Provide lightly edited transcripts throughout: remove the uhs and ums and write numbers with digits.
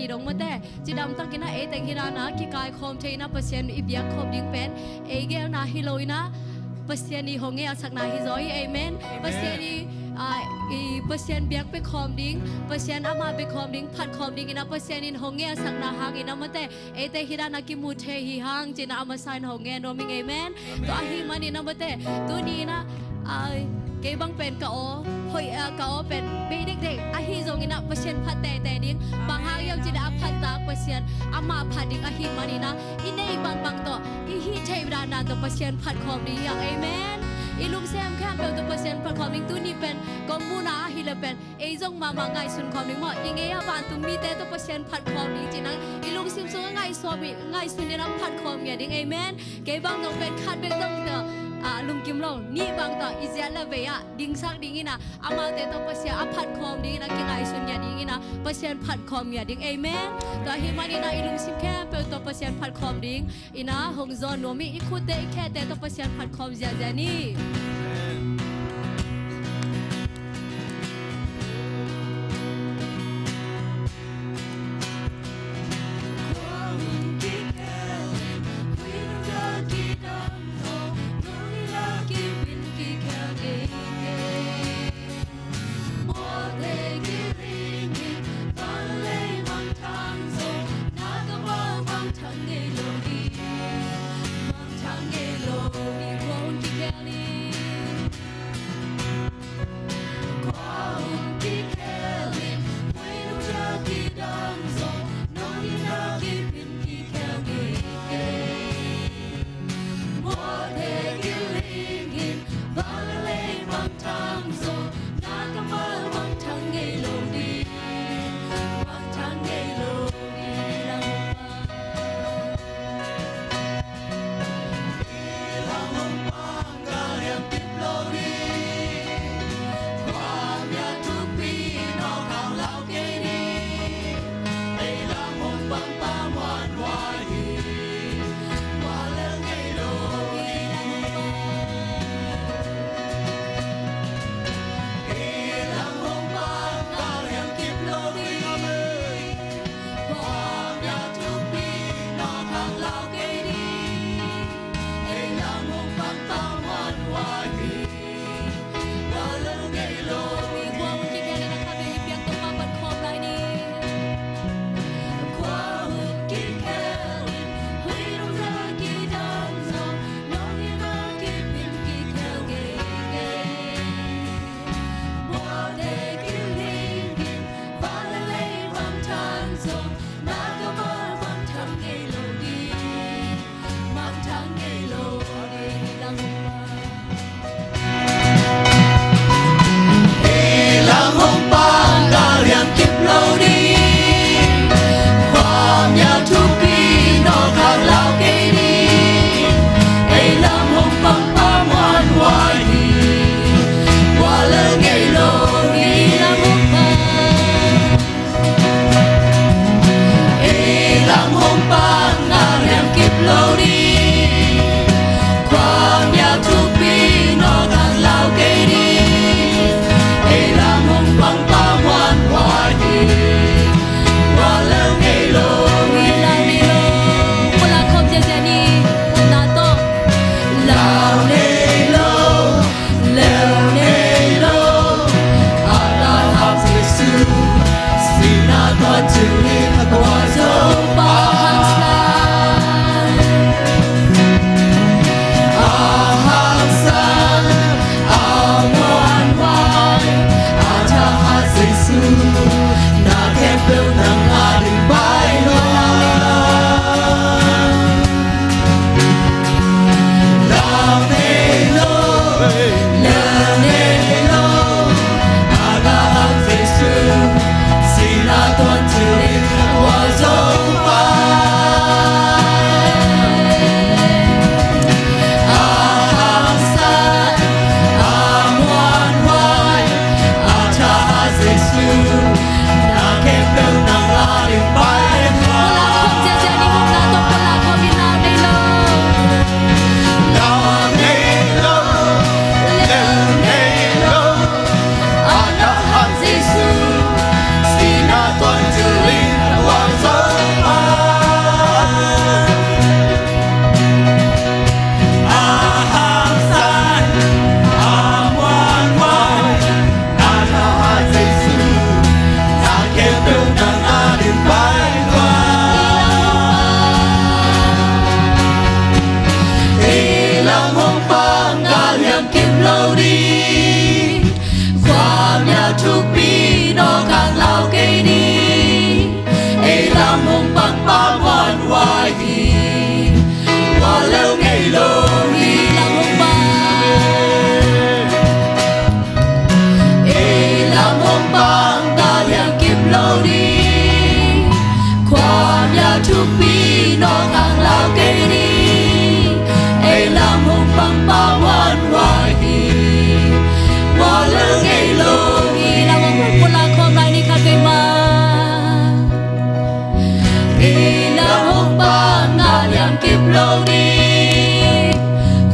นี่ดงมาแต่จิดำตั้งกินนะแต่งฮิรานะกิกายคอมเทนะเปอร์เซ็นต์อีเบียคอมดิ้งเป็นเกลนะฮิโลยนะเปอร์เซ็นต์นี่หงเงี้ยสักนาฮิจอยเอเมนเปอร์เซ็นต์นี่เปอร์เซ็นต์เบียกไปคอมดิ้งเปอร์เซ็นต์อามาไปคอมดิ้งพัดคอมดิ้งนะเปอร์เซ็นต์นี่หงเงี้ยสักนาหากินะมาแต่แต่ฮิรานะกิมูเทฮิฮังจินะอามาไซน์หงเงี้ยโนมิงเอเมนตัวอาฮิมันนี่นะมาแต่ตัวนี้นะเก็บบังเป็นกะโอหอยกะโอเป็นเบเด็กๆอาฮิจงอินะเปอร์เซ็นต์พัดแต่ดิ้งบางหางยังจินะพัดตาเปอร์เซ็นต์อามาพัดดิ้งอาฮิมันนี่นะอินเนยบางตัวอีฮิเทวดานาตัวเปอร์เซ็นต์พัดคอมดิ้งอย่างเอเมนอีลุงแซมแคมเปลตัวเปอร์เซ็นต์พัดคอมดิ้งตัวนี้เป็นกอมูนาฮิเลเป็นจงมาไงสุนคอมดิ้งหมดยังไงอะบ้านตุ้มมีแต่ตัวเปอร์เซ็นต์พัดคอมดิ้งจินะอีลุงซิมซุงไงสวบิไงสุนเนี่ยนะพัดคอมอย่างดิ้งเอเมนเก็บบังต้องเป็นคัดเป็นต้องเตอลุงกิมลงนี่บางต่ออิเซลเวียดิ้งซักดิ้งนะอามาเตตัวเปอร์เซ็นต์พัดคอมดิ้งนะกิไงสุนเนี่ยดิ้งนะเปอร์เซ็นต์พัดคอมอย่างดิ้งเอเมนตัวฮิมันนี่นะอีลุงซิมแคมเปลตัวเปอร์เซ็นต์พัดคอมดิ้งอีนะหงจอนโนมีอีคุเตแค่แต่ตัวเปอร์เซ็นต์พัดคอมเจนี่Sina tuan tuan was chúc bi nó càng lao cây đi ai làm hồng băng ba ngoan hoài mò lưng ai lô đi làm hồng quân là con lại đi khát cây mà ai làm hồng ba ngà liang kịp lâu đi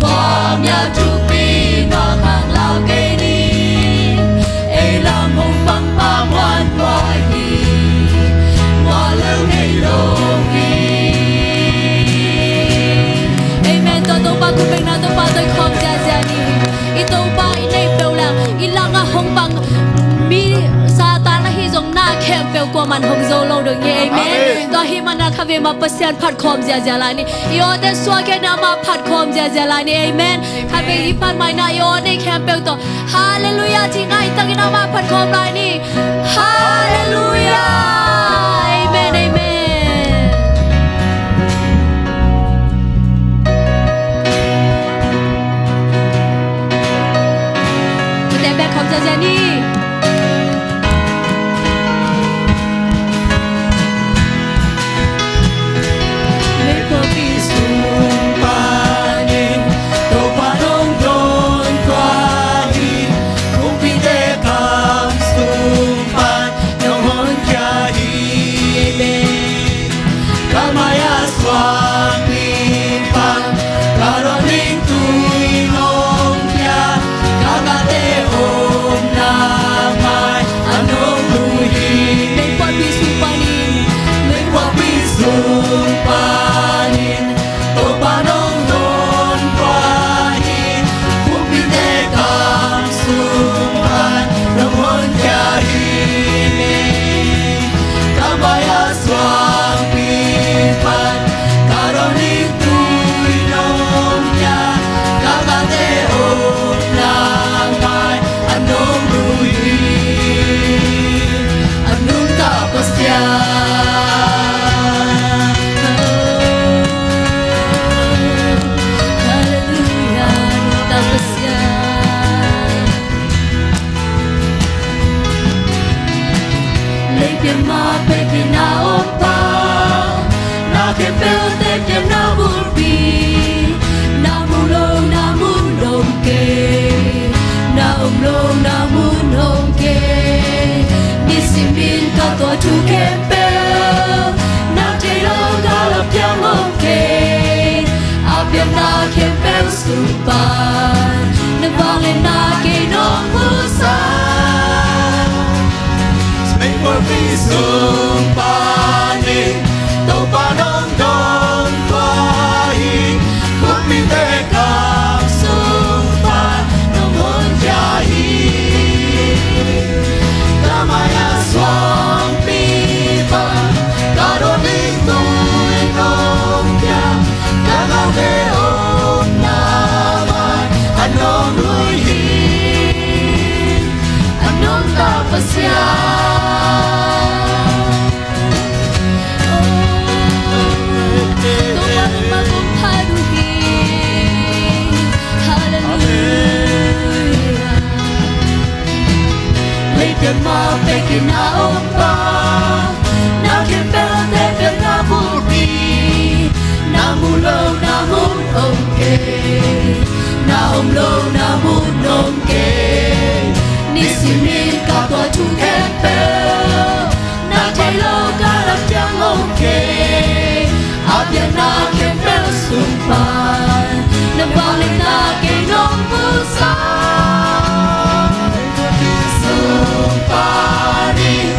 qua nhà chúc bi nó càng lao cây đi ai làm hồng băng ba ngoan hoài mò lưng ai lô Amen. Todo ba kupeng na to pa to khom ja ja ni. Ito ba inay pel lang ilang a hong bang mi sa ta na hi jong na khem pel ko man hong zo lo dong ye amen. To hi man na khave ma pasyan phat khom ja ja la ni. Yo de swa ke na ma phat khom ja ja la ni amen. Khave hi pan mai na yo ni khem pel to hallelujah chi ngai tang na ma phat khom lai ni. Hallelujah. Amen amen. Ra ra đi mấy cô đi xuống panin đâu qua đông đồn qua đi cũng vì thế cảm xuống pan nhau hơn kia bên kamaya swami pan karoning tui nong kia kagate Sumpanin, topanong don pahin, kupite kam sumpan, namon kahime, kabaya swami pan, karoning tuinom niya, kagate om lamay, anong luhin, anong tapos niya. Ma pe na opa na ke pel te ke na burpi na mulong ke na mulong ke ni simin ka to tu ke pel na te lo ga la piang ke apiam na ke pel supa na vale na ke no musa Sumpanin, topanong don pahin, kupite kam sumpan, namon jahin. Kamaya swami pan, karoning tui nong kya, kagate om namay, anong luhin, anong tapasya. Ma pekin na opa na kempel te ke na burpi na mulo na mun onke na omlo na mun onke ni simin ka to tu kempel na tailo ka la piang onke apia na kempel sumpan na balik na ke nong pusa Sumpanin,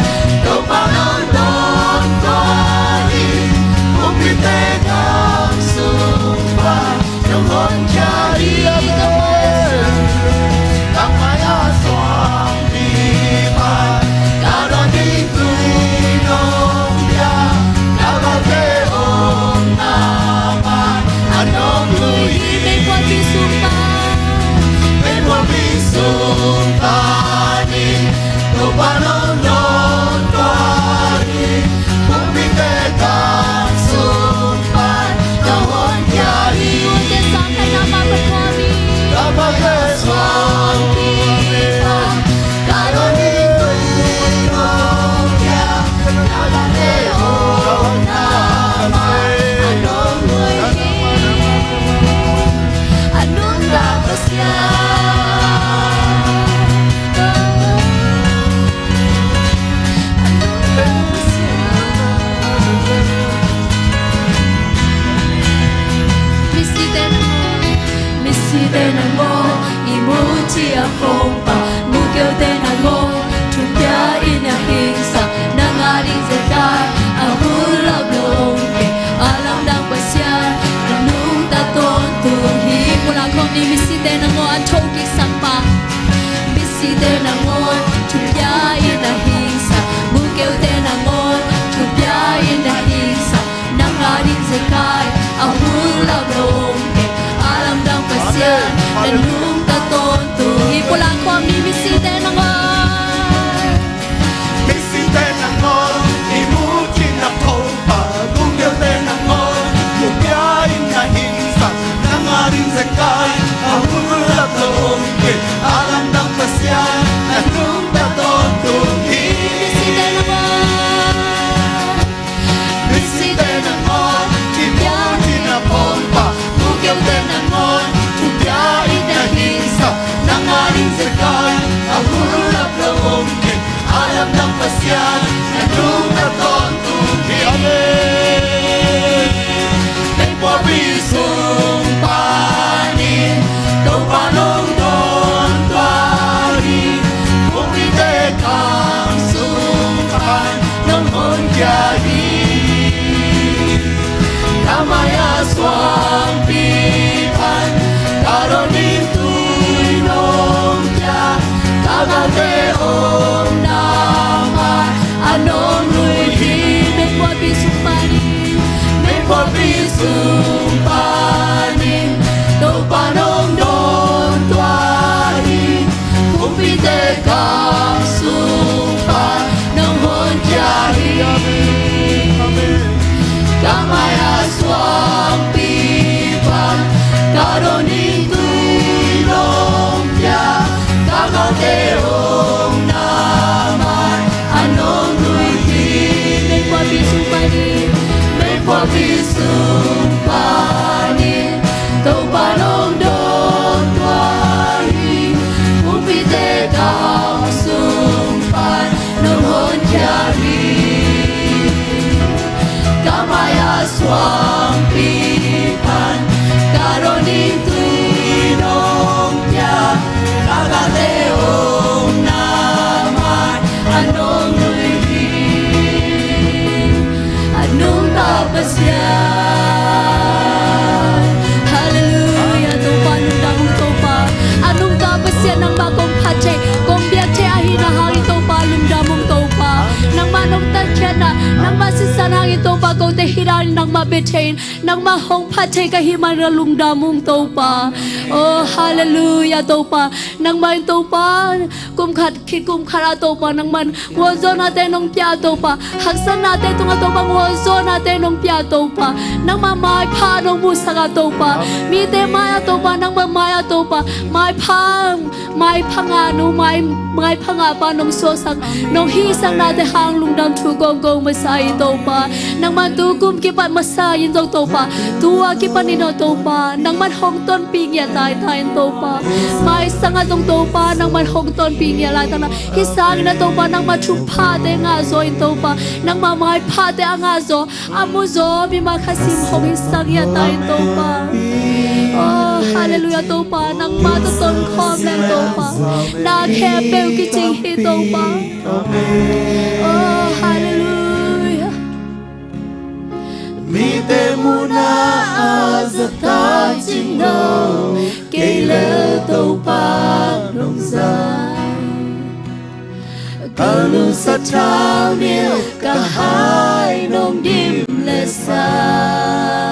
ความนี้มิสิเตนังเอ Missy tên nàng ngon thì mu chi nạp thâu bà cũng kêu tên nàng ngon một cái nhà hình sắc nàng ngã đình dạy cay à mu là thâu kề à làm đăng bát xa nàng nung ta tôn tu hi Missy tênนังเอ Missy tên nàng ngon thì mu chi nạp thâu bà cũng kêu tên nàng ngon một cái nhà hình sắc nàng ngã đình dạy cay à mu là thâu kề alam ng pasyan na lumaton tuhiane may pabisong panin to panong don tuari kung ite kang sumpan ng honjari kamaya swang pitan karonin tuinong ya kagate om anong nuhi may pabisumpani to panong don tuari kumpite kang sumpan ng honjari kamaya swang pipan karoning tuilong ya kagateong naman anong may pabisumpani to panong don tuari kumpite kang sumpan ng honjari kamaya swang pipan karoning tuinong ya kagateong naman anong anong tapas yan hallelujah to pa nung dahong to pa anong tapas yan ng bagong pache kung biyache ahinahangin to pa lumdamong to pa nang manong tatya na nang masisanangin to pa kung tehiralin ng mabechain nang mahong pache kahiman na lumdamong to pa oh hallelujah to pa nang man to pa kumkat kumkara to pa nang man wazo natin ng pya to pa haksan natin itong ato pang wazo natin ng pya to pa nang mamay pa nung musa ka to pa mite maya to pa nang mamaya to pa may pangano may pangapa nung sosang nung hisang natin hang lungdang tugong gong masay to pa nang mantukum kipat masayin to pa tuwa kipan nino to pa nang manhong ton pingya tayo to pa may sangatong to pa nang manhong ton pingya latang na hisang na to pa nang machupate nga zo to pa nang mamay pate ang azo amuzo mi makasim hong hisang ya tayo to pa oh hallelujah to pa nang matuton komlen to pa na kepel kiching hito pa oh hallelujah mite muna azatan chino kailan to pa nung zai kalu sa trao niyo kahay nung dim lesai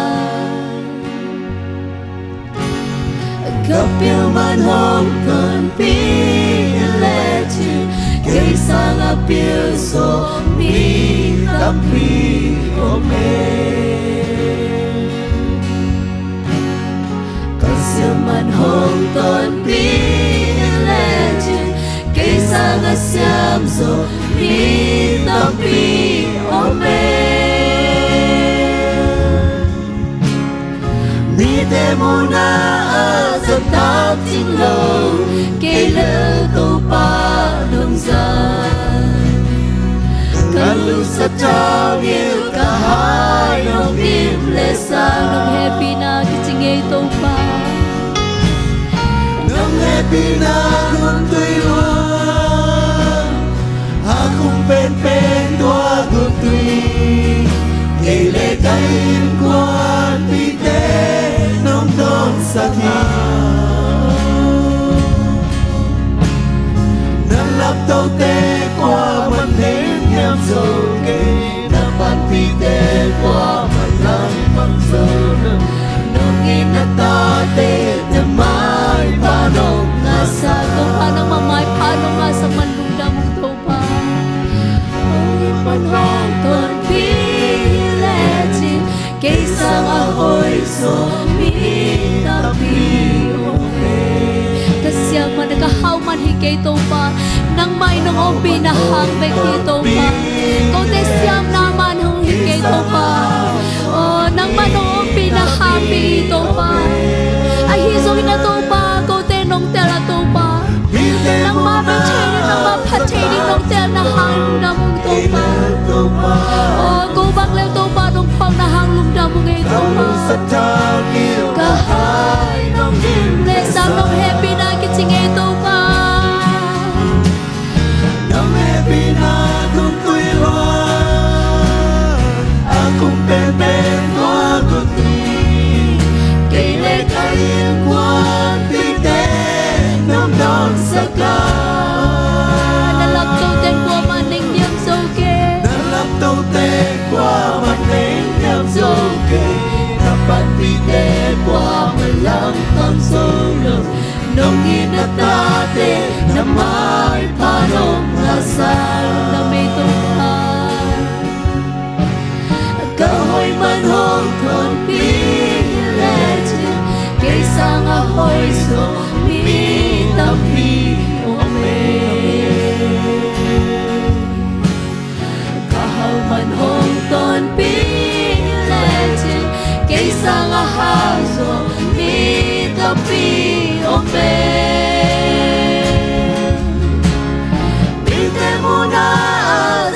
kapil man hong kon pilechi kay sang apil so mi tampi ome kasi man hong kon pilechi kay sang asyam so mi tampi ome mite muna sa tap chính lâu cây lỡ tô pa đông gian cả lúc sa trao yêu cả hai nông tim lệ sang nông happy na kiching ay tô pa nông happy na kun tuy luôn akong pen tua kun tuy cây lệ kain quan pite nông don sa thi nang lap tao te qua man thêm em rồi kê na ban pi kê tô pa nang mai nong om pi na hang be ki tô pa cô te siam na man hong hi kê tô pa nang man nong om pi na hang pi tô pa ai hi zo na tô pa cô te nong te la tô pa nang ma be che nang ma phat che đi nong te na hang na mong tô pa cô bak leo tô pa nong phong na hang lum da mong e tô pa ka hai nong dim le sam nong happy na ki ching e tô pa nong happy na kum tui hoa akum ben ben hoa ko ti cây lê thay qua tinh tế nong don sakla na lap tô ten qua man ning diam so ke na lap tô te qua man ning diam so ke na pan pi te qua man lang tam so lo nong ni na ta te na mai pa nong na sa na me tô pa ka hoi man hong kon pi le cây sang a hoi so mi ta pi o me ka hau man hong ton pi le cây sang a hau so mi ta pi o pe mi te mu na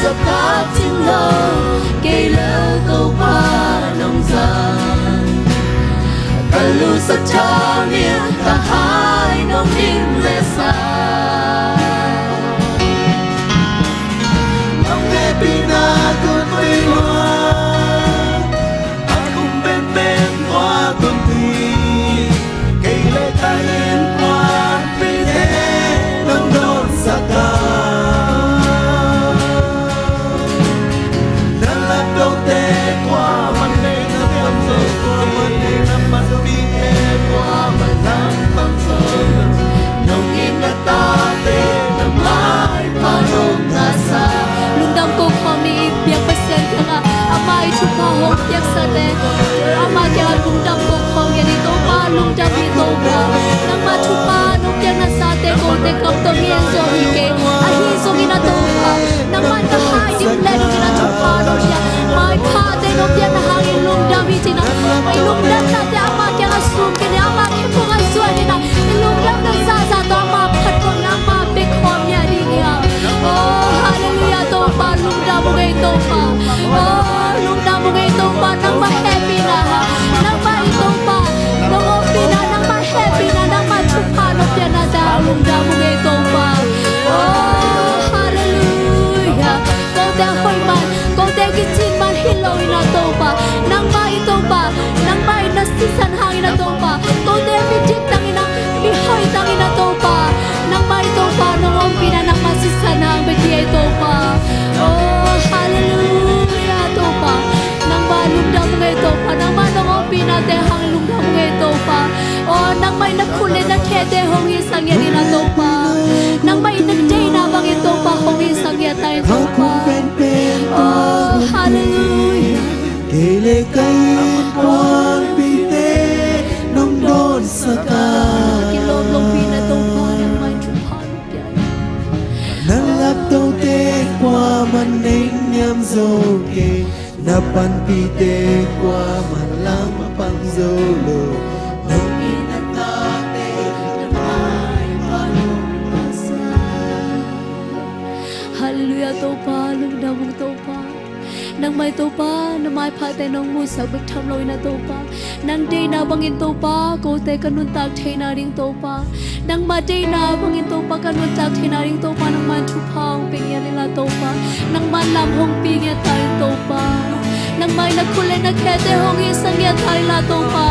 za ta tin lo cây lơ câu pa nông gian kalu sa cha mi ka hai nong nim le sa nong e pina kun wi hoa akum ben ben hoa kun ti cây lê ta yên hoa pi te nong don sa ka na la do te qua man le na tam so qua man le na man pi te qua man lang tam so nong in na ta te na mai pa nong na sa lung dam ko khom ni piak pasen thanga amai chu pa hom piak sa te ama kya lung dam ko khom ya ni to pa lung dam ni to pa nang ma chu pa nong piak na sa te ko te kam to hien zo hi ke a hi zo gi na to pa nang man ka hai dim le ni na chu pa do ya mai pa te no piak na hangin lung dam hi chi na mai lung dam na te ama kya ga sum ke ni ama ke ko ga zo ni na lung dam na sa sa to ma phat ko na ma pe khom ya ni ya hallelujah to pa lung dam mo ngay to pa lung dam mo ngay to pa nang ma happy na ha nang ma ito pa nang happy na nang ma happy na nang ma chupa no pya na da lung dam mo ngay to pa hallelujah ko te hoy man ko te kitchen man hiloi na to pa nang ma ito pa nang ma na sisan hangin na to pa ko te bijit tangin na bihoy tangin na to pa nang ma ito pa nang ompi na nang masisan hang beti ito pa hallelujah to pa nang ba lungdam ngay to pa nang ma nang ompi na te hang lungdam ngay to pa nang may nakulit na kete hong isang yan na to pa nang may nagday na bang ito pa hong isang yan tayo to pa ben ben hallelujah cây lê cây quan pi te nong don sa ka kilom long pina to pa nang may chupa no pya na lap do te qua man ning nyam zo ke na pan pi te qua man lang pang zo lo nong ina ta te na mai pa nong na sa hallelujah to pa lungdam mong to pa nang may to pa na may pa te nong mu sa big tham loi na to pa nang day na bangin to pa ko te kanun tak thai na ring to pa nang ma day na bangin to pa kanun tak thai na ring to pa nang man chu phang ping ya nila to pa nang man lam hong pi ya tai to pa nang may na khule na khete hong i sang ya tai la to pa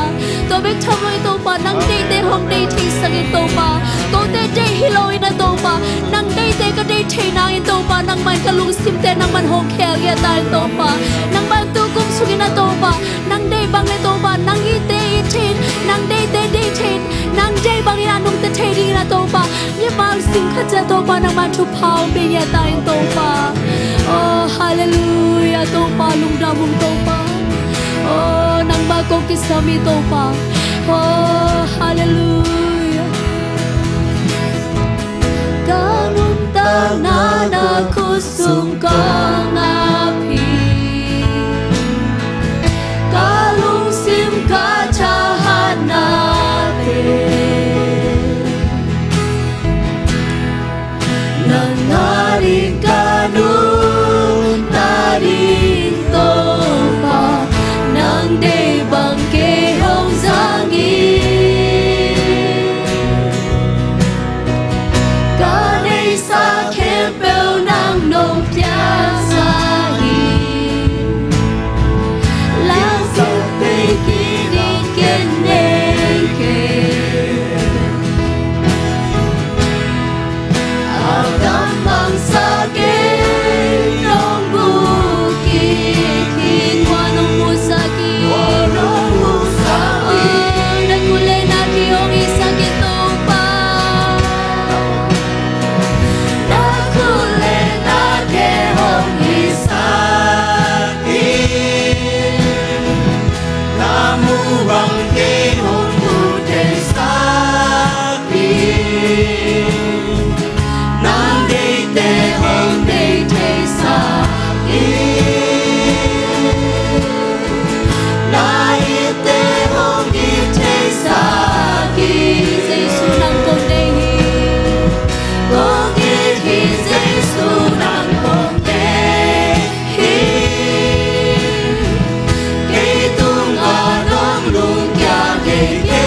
to big tham loi to pa nang day te hong day thi sang ya to pa ko te day hi loi na to pa nang day te ka day thai na in to pa nang man ka lung sim te nang man hong khel ya tai to pa nang man tu kum sugi na to pa nang day bang le to pa nang i te i thin nang day te day thin nang day bang ya nung te thai ri na to pa mi ma sing kha cha to pa nang man chu phao pe ya tai to pa hallelujah to pa lung da mung to pa nang ba ko kisami to pa hallelujah na kusung kang api kalung sim kacahan natin nangaring kanun taring topa nang day bangke hong zangin kanay sa kempel ng nopya sahin lang sa pikinig keneke agam mang sakit ng bukit hinwanong musakit nagkulay na kiyong isakit pa nagkulay na kiyong Namubang kehong putih sakit Nang dite hong dite sakit Naite hong dite sakit Jesus ng kondehi Kung ihi Jesus ng kondehi Kitong anong lungkya kekehi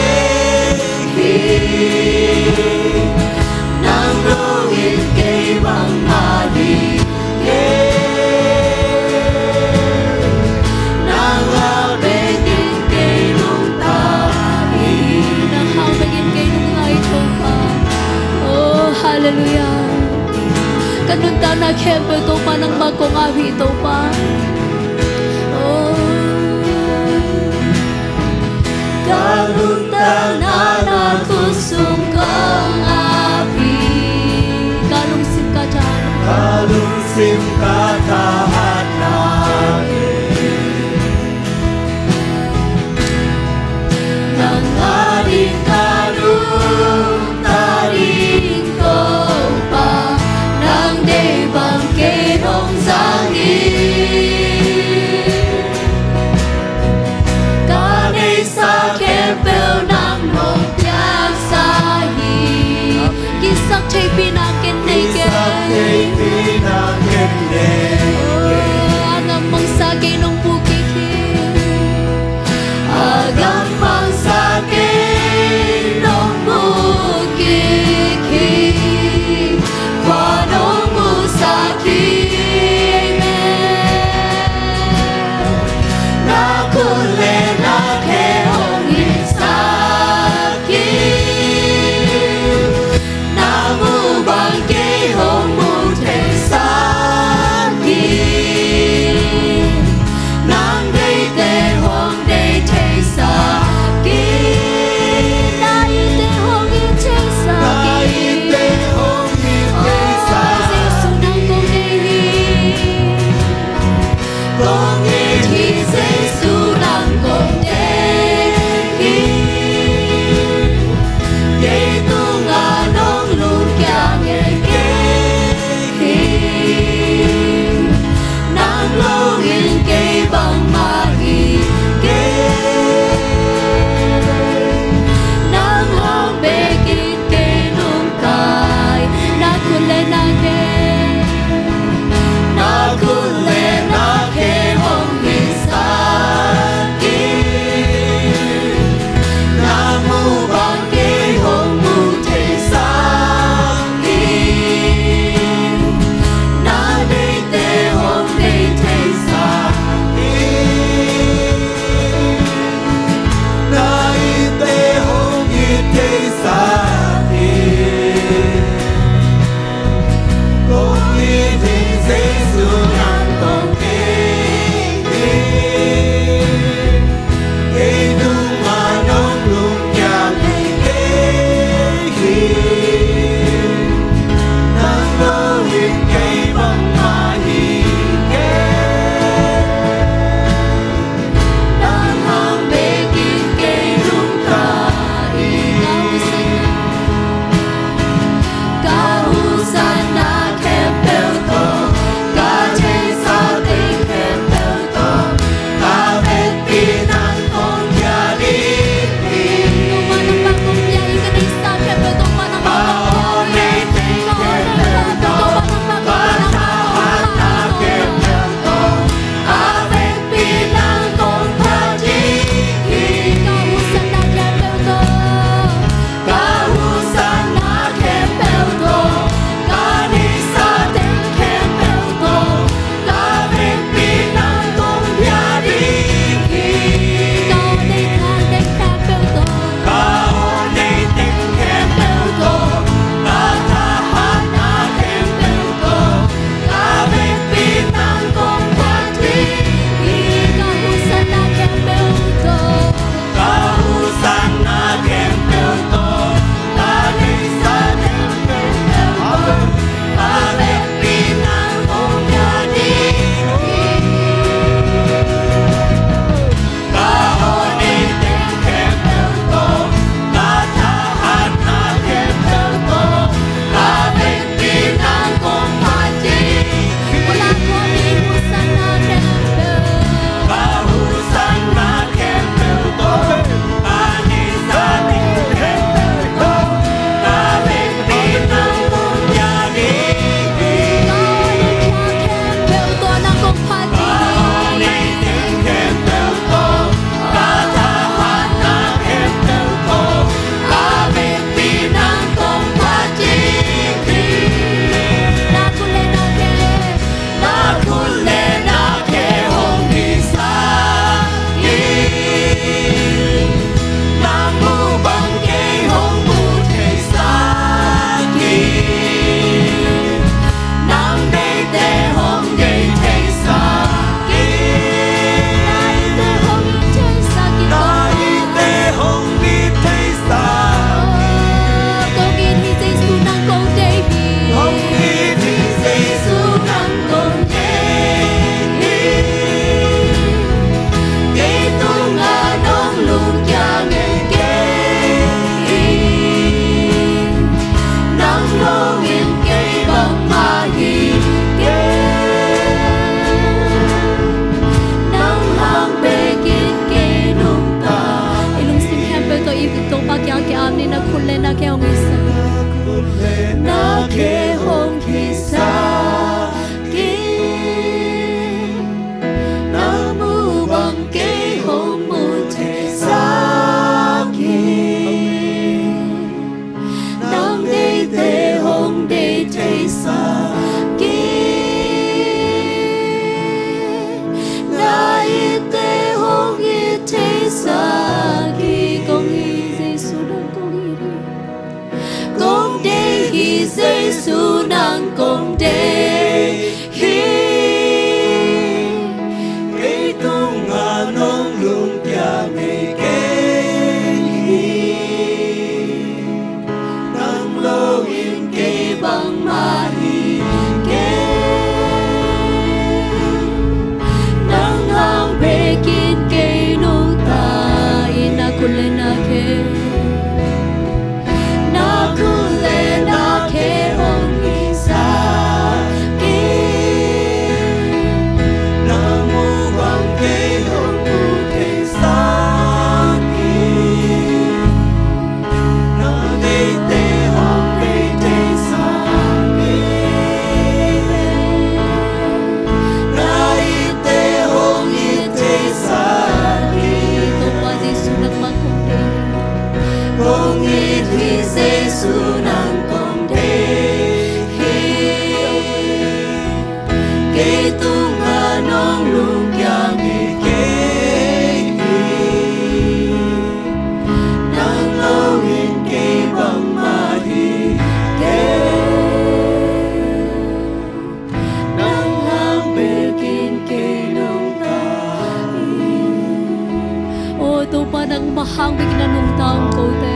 nang mahang biginanong taong kote.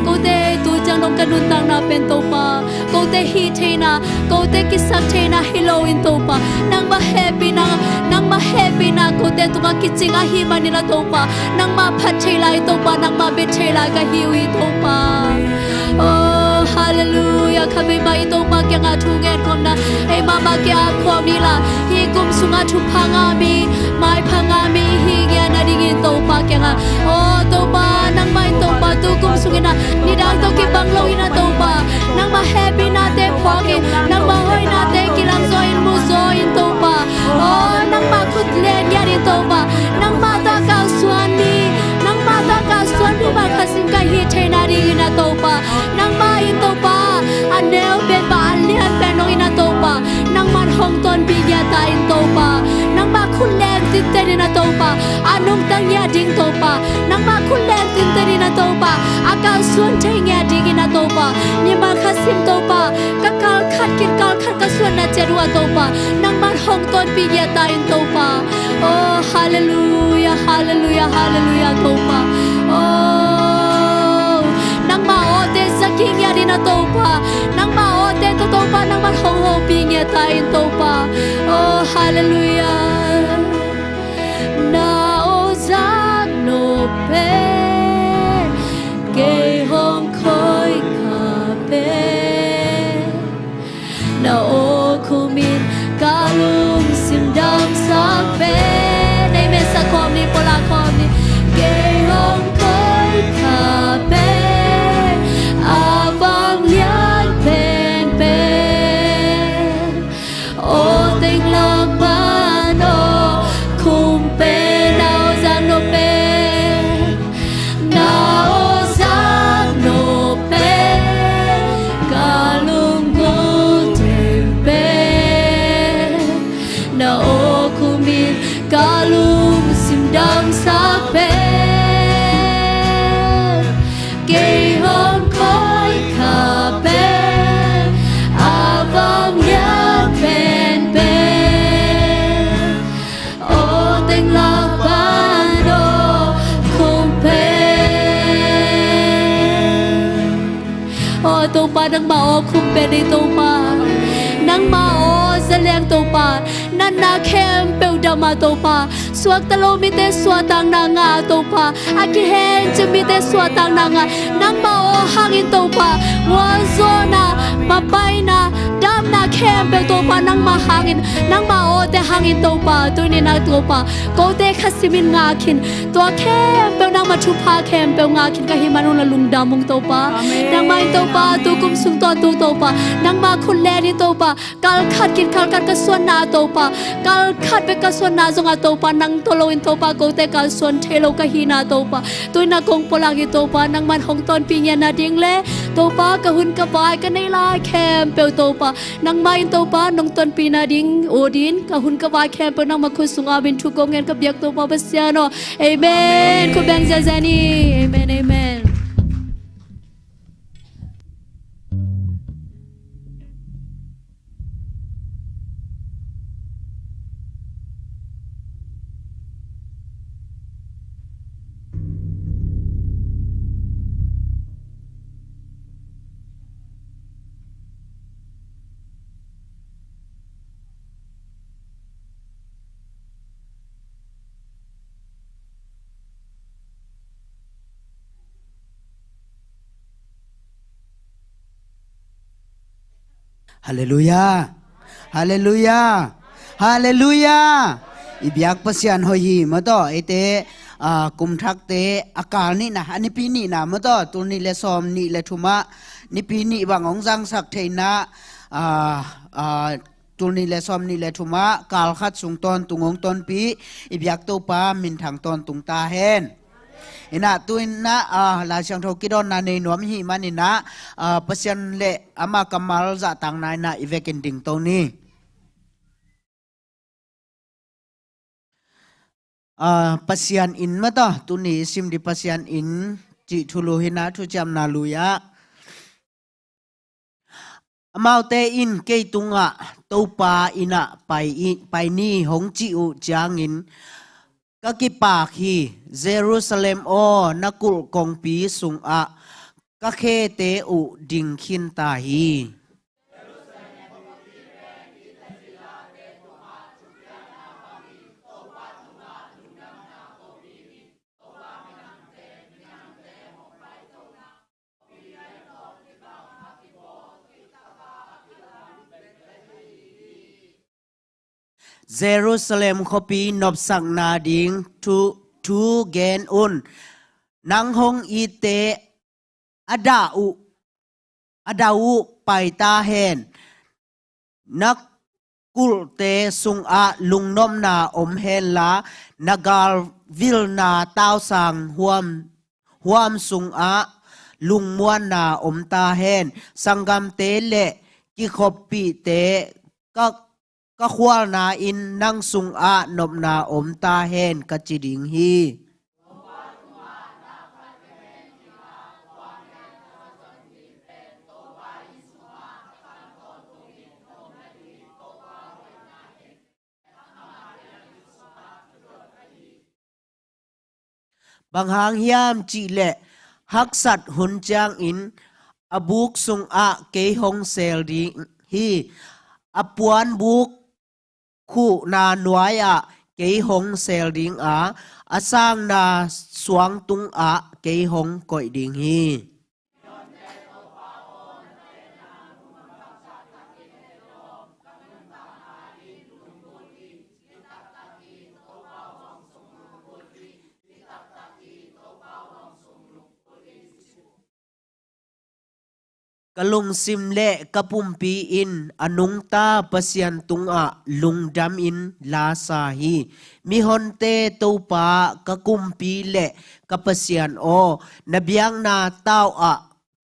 Kote tu jang nong kanun tang na pen topa. Kote hi the na, kote kisak the na Halloween topa. Nang ma happy na kote tu ma kiching a hi manila topa. Nang ma phat the lai topa, nang ma bet the lai ka hiwi topa. Oh hallelujah, kami ma ito magya nga tungen kom na ay mama kya kom nila hi kum sunga tu pangami mai pangami hi gya na dingin topa kya nga oh topa nang mai topa tu kum sungina ni dang to ki banglo ina topa nang ma happy na te phoki nang ma hoi na te kilang zoin mu zoin topa oh nang ma khut len ya ri topa nang ma ta ka suan ni nang ma ta ka suan ni ma khasin ka hi the na ri ina topa nang ma in topa anel ben ba alian ben no ina topa nang man hong ton bi ya ta in topa nang ma khun len tin te ina topa anong tang ya ding topa nang ma khun len tin te ina topa akal suan theng ya ding ina topa ni ma khasim topa ka kal khat kin kal khat ka suan na cherwa topa nang man hong ton bi ya ta in topa oh hallelujah hallelujah hallelujah topa oh nang ma o te saking ya rin na topa nang ma o te to topa nang man hong hong ping ya ta in topa oh hallelujah na o zak no pe ke hong khoi ka pe na o kumin kalung sim dam sak pe nei me sa kom ni pola kom ni ke hong khoi ka pe avang lian pen pen o tình lang ban o khum pe nao giang no pe nao giang no pe kalung go tem pe nao kumin kalung sim dam sak pe ke hong khoi ka pe avang lian pen pen o tình lạc ban o khum pe o topa nang ma o khum pe ni topa nang ma o zaleng topa nan na kem pe dama topa suak talo mi te suatang na nga topa aki hen chumi te suatang na nga nang ma o hangin topa wa zona mapai na dam na kem pe topa nang ma hangin nang ma o te hangin topa tu ni na topa ko te khasimin nga khin to kem pe nang ma thupa kem pe nga khin ka hi manung la lung damung topa nang ma topa tu kum sung to tu topa nang ma khun le ni topa kal khat kin kal kat ka suan na topa kal khat pe ka suan na zonga topa nang tolo in topa ko te ka suan thelo ka hi na topa tu na kong polagi topa nang man hong ton ping ya na ding le topa ka hun ka bai ka nei lai kem pe topa nang ma in topa nong ton pi na ding odin ka hun ka bai kem pe nang ma khun sunga bin thu kong en ka biak topa basiano amen ko bang zazani amen amen Hallelujah. Hallelujah. Hallelujah. Ibyak pasyan hoyi mato ite kum thak te akal ni na ani pi ni na mato tu ni le som ni le thuma ni pi ni bangong jang sak theina tu ni le som ni le thuma kal khat sung ton tungong ton pi ibyak to pa min thang ton tung ta hen ina tuina la chang tho kidon na nei nom hi manina pasyan le ama kamal za tang nai na ivekin ding to ni pasyan in mata tuni sim di pasyan in chi thulu hina thu cham na luya amaute in ke tunga topa ina pai ni hong chi u chang in các cái bạc hi Jerusalem o nakul kong pi sung a các khe te u ding khin ta hi Jerusalem khopi nop sang na ding tu gen un nang hong ite adau pai ta hen nak kul te sung a lung nom na om hen la nagal vil na tao sang huam sung a lung muan na om ta hen sangam te le ki khopi te các khoa na in năng sung a nộp na om ta hen ka chi ding hi bằng hàng hiam chỉ lệ hắc sat hun chang in abuk sung a ke hong sel ding hi apuan buk khu na nuai a ke hong sel ding a asang na suang tung a ke hong koi ding hi kalung sim le kapumpi in anung ta pasian tung a lungdam in la sa hi mi honte to pa kakumpi le kapasian o nabiang na tao a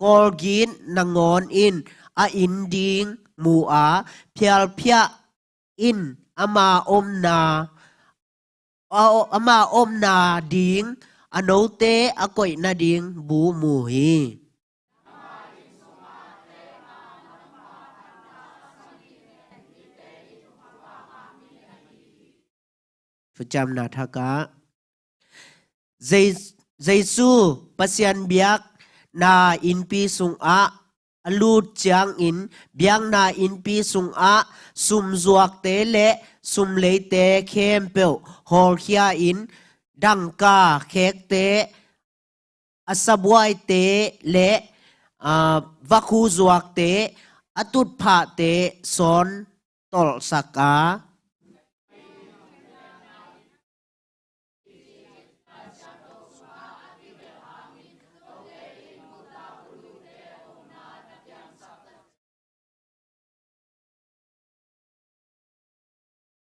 kolgin nangon in a inding mu a phial phia in ama om na ding anote akoi na ding bu mu hi Phật na thaka Giêsu pasian biak na in pi sung a alut chang in biang na in pi sung a sum zuak te le sum le te khem peu hol khia in dang ka khek te asabwai te le vakhu zuak te atut pha te son tol saka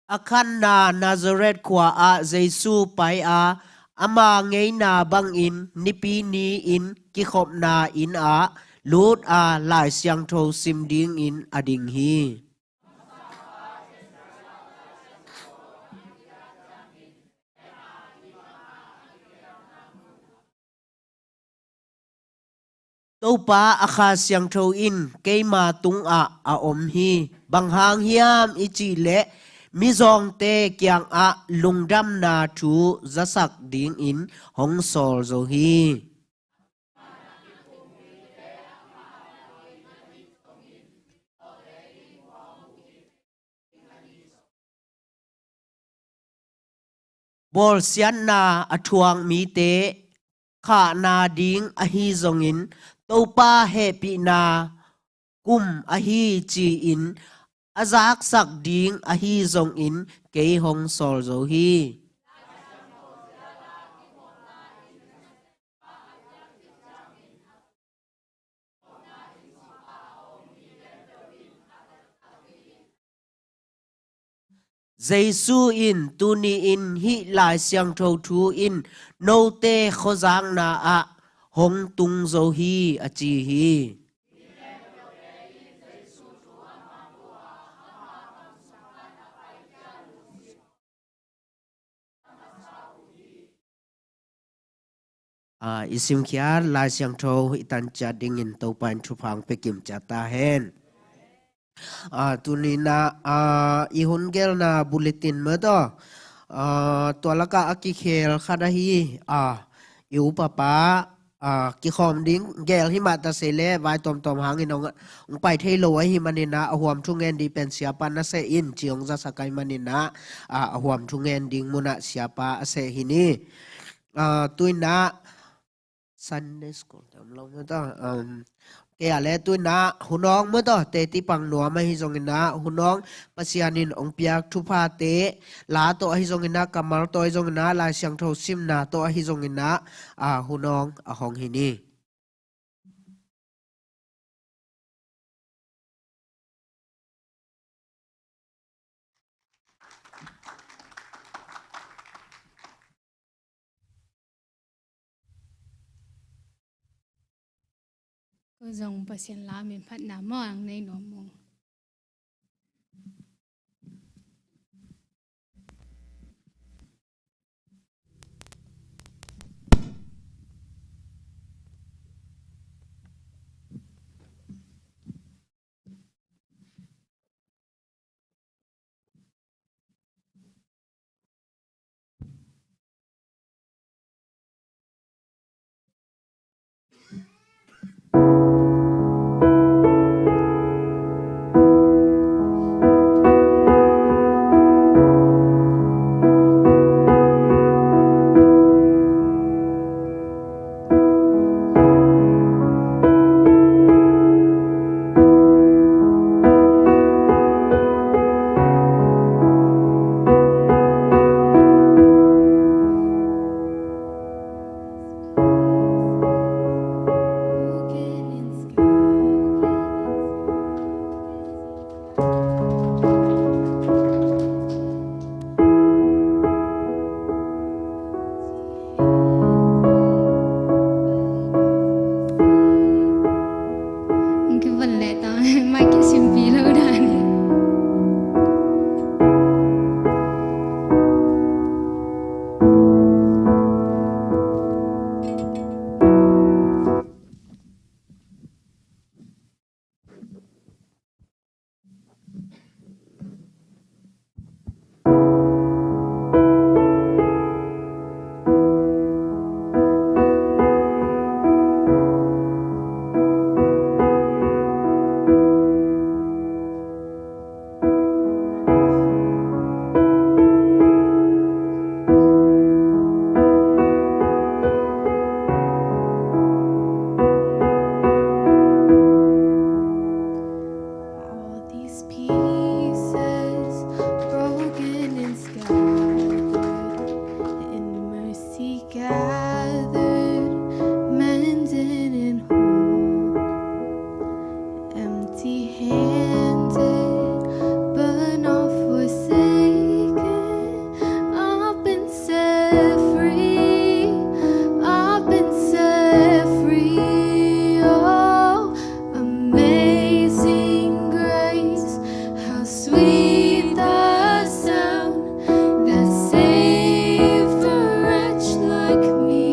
akhan na Nazareth kwa a Jesu pai a ama ngei na bang in nipi ni in ki khop na in a lut a lai siang tho sim ding in ading hi to pa akha siang tho in keima tung a om hi bang hang hiam ichi le mi zong te kyang a lungdam na thu zasak ding in hong sol zo hi bol sian na athuang mi te kha na ding a hi zong in to pa happy na kum a hi chi in azak sak ding a hi zong in ke hong sol zo hi Jesu in tuni in hi lai siang tho thu in no te khozang na a hong tung zo hi a chi hi isim kia lai siang tho itan cha ding in to pan thu phang pe kim cha ta hen tuni na ihun gel na bulletin mo to ตัวละกะอากิเคลคาดาฮีอิวปะปะกิคอมดิ้งแกลหิมาตาเซเลไว้ตอมหางอินองไปเทโลไอหิมันินะหวมทุงเงินดีเป็นเสียปันนะเซอินจิองจะสกายมันินะหวมทุงเงินดิ้งมุนะเสียปะเซหินีตุยนะ Sunday school ทำลงมั้งแกอะไรตัวน่ะหุ่นน้องเมื่อต่อเตติปังหนัวไม่ให้ทรงนะหุ่นน้องปัสยานินองเปียกทุพาเตลาตัวให้ทรงนะกำมารตัวให้ทรงนะลายเสียงโทซิมนะตัวให้ทรงนะหุ่นน้องห้องหินี ก็จงประเสียนลามีพัดนามองในหนอมง like me.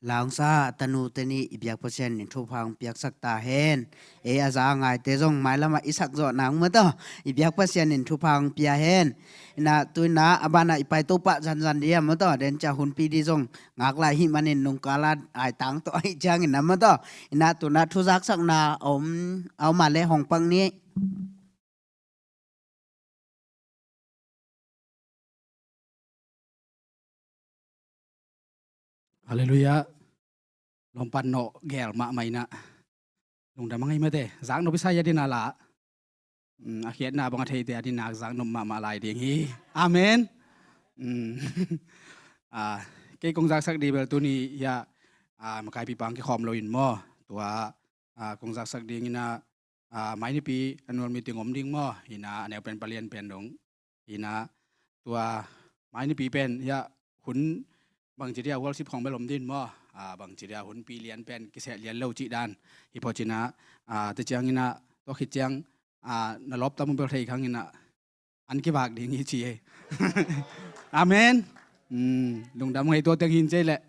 ลางซาตนูเตนีอิบยักเปอร์เซ็นต์ทุพังเปียกสักตาเฮนอาจางไงเตจงหมายละมาอิสักจอนังเมื่อต่ออิบยักเปอร์เซ็นต์ทุพังเปียเฮนนะตุยนะอบานะอิไปตุปะจันเดียเมื่อต่อเดนจะหุนปีดีจงงากลายหิมันนินนุงกาลาไอตังต่อไอจางอินะเมื่อต่อนะตุนะทุจักสักนาเอามาเลห้องปังนี้ฮาเลลูยาลมปันโนแกลมาไม่นะลงดามังไงมาเตะสังนบิสายดินาละอาเขียนนาบังเทยเตอดินาสังนมมาลายเดียงฮีอาเมนเกยกงจักสักดีเบลตัวนี้ยามาใครปีปังที่คอมโลอินมอตัวกงจักสักดีงี้นะไม่ในปีอันวันมีติงอมดิ้งมอหินะแนวเป็นปรริญญาเป็นดงหินะตัวไม่ในปีเป็นยาขุนบางจีเดียวอลสิบของเบลมดินมอบางจีเดียหุ่นปีเลียนเป็นกิเสเลียนเล่าจีดานฮิปโปจินะแต่เจียงนี่นะตัวขิดเจียงนรบตามุเบลไทยครั้งนี้นะอันกี่บากดีงี้จีอาเมนลุงดำให้ตัวเตียงหินใจแหละ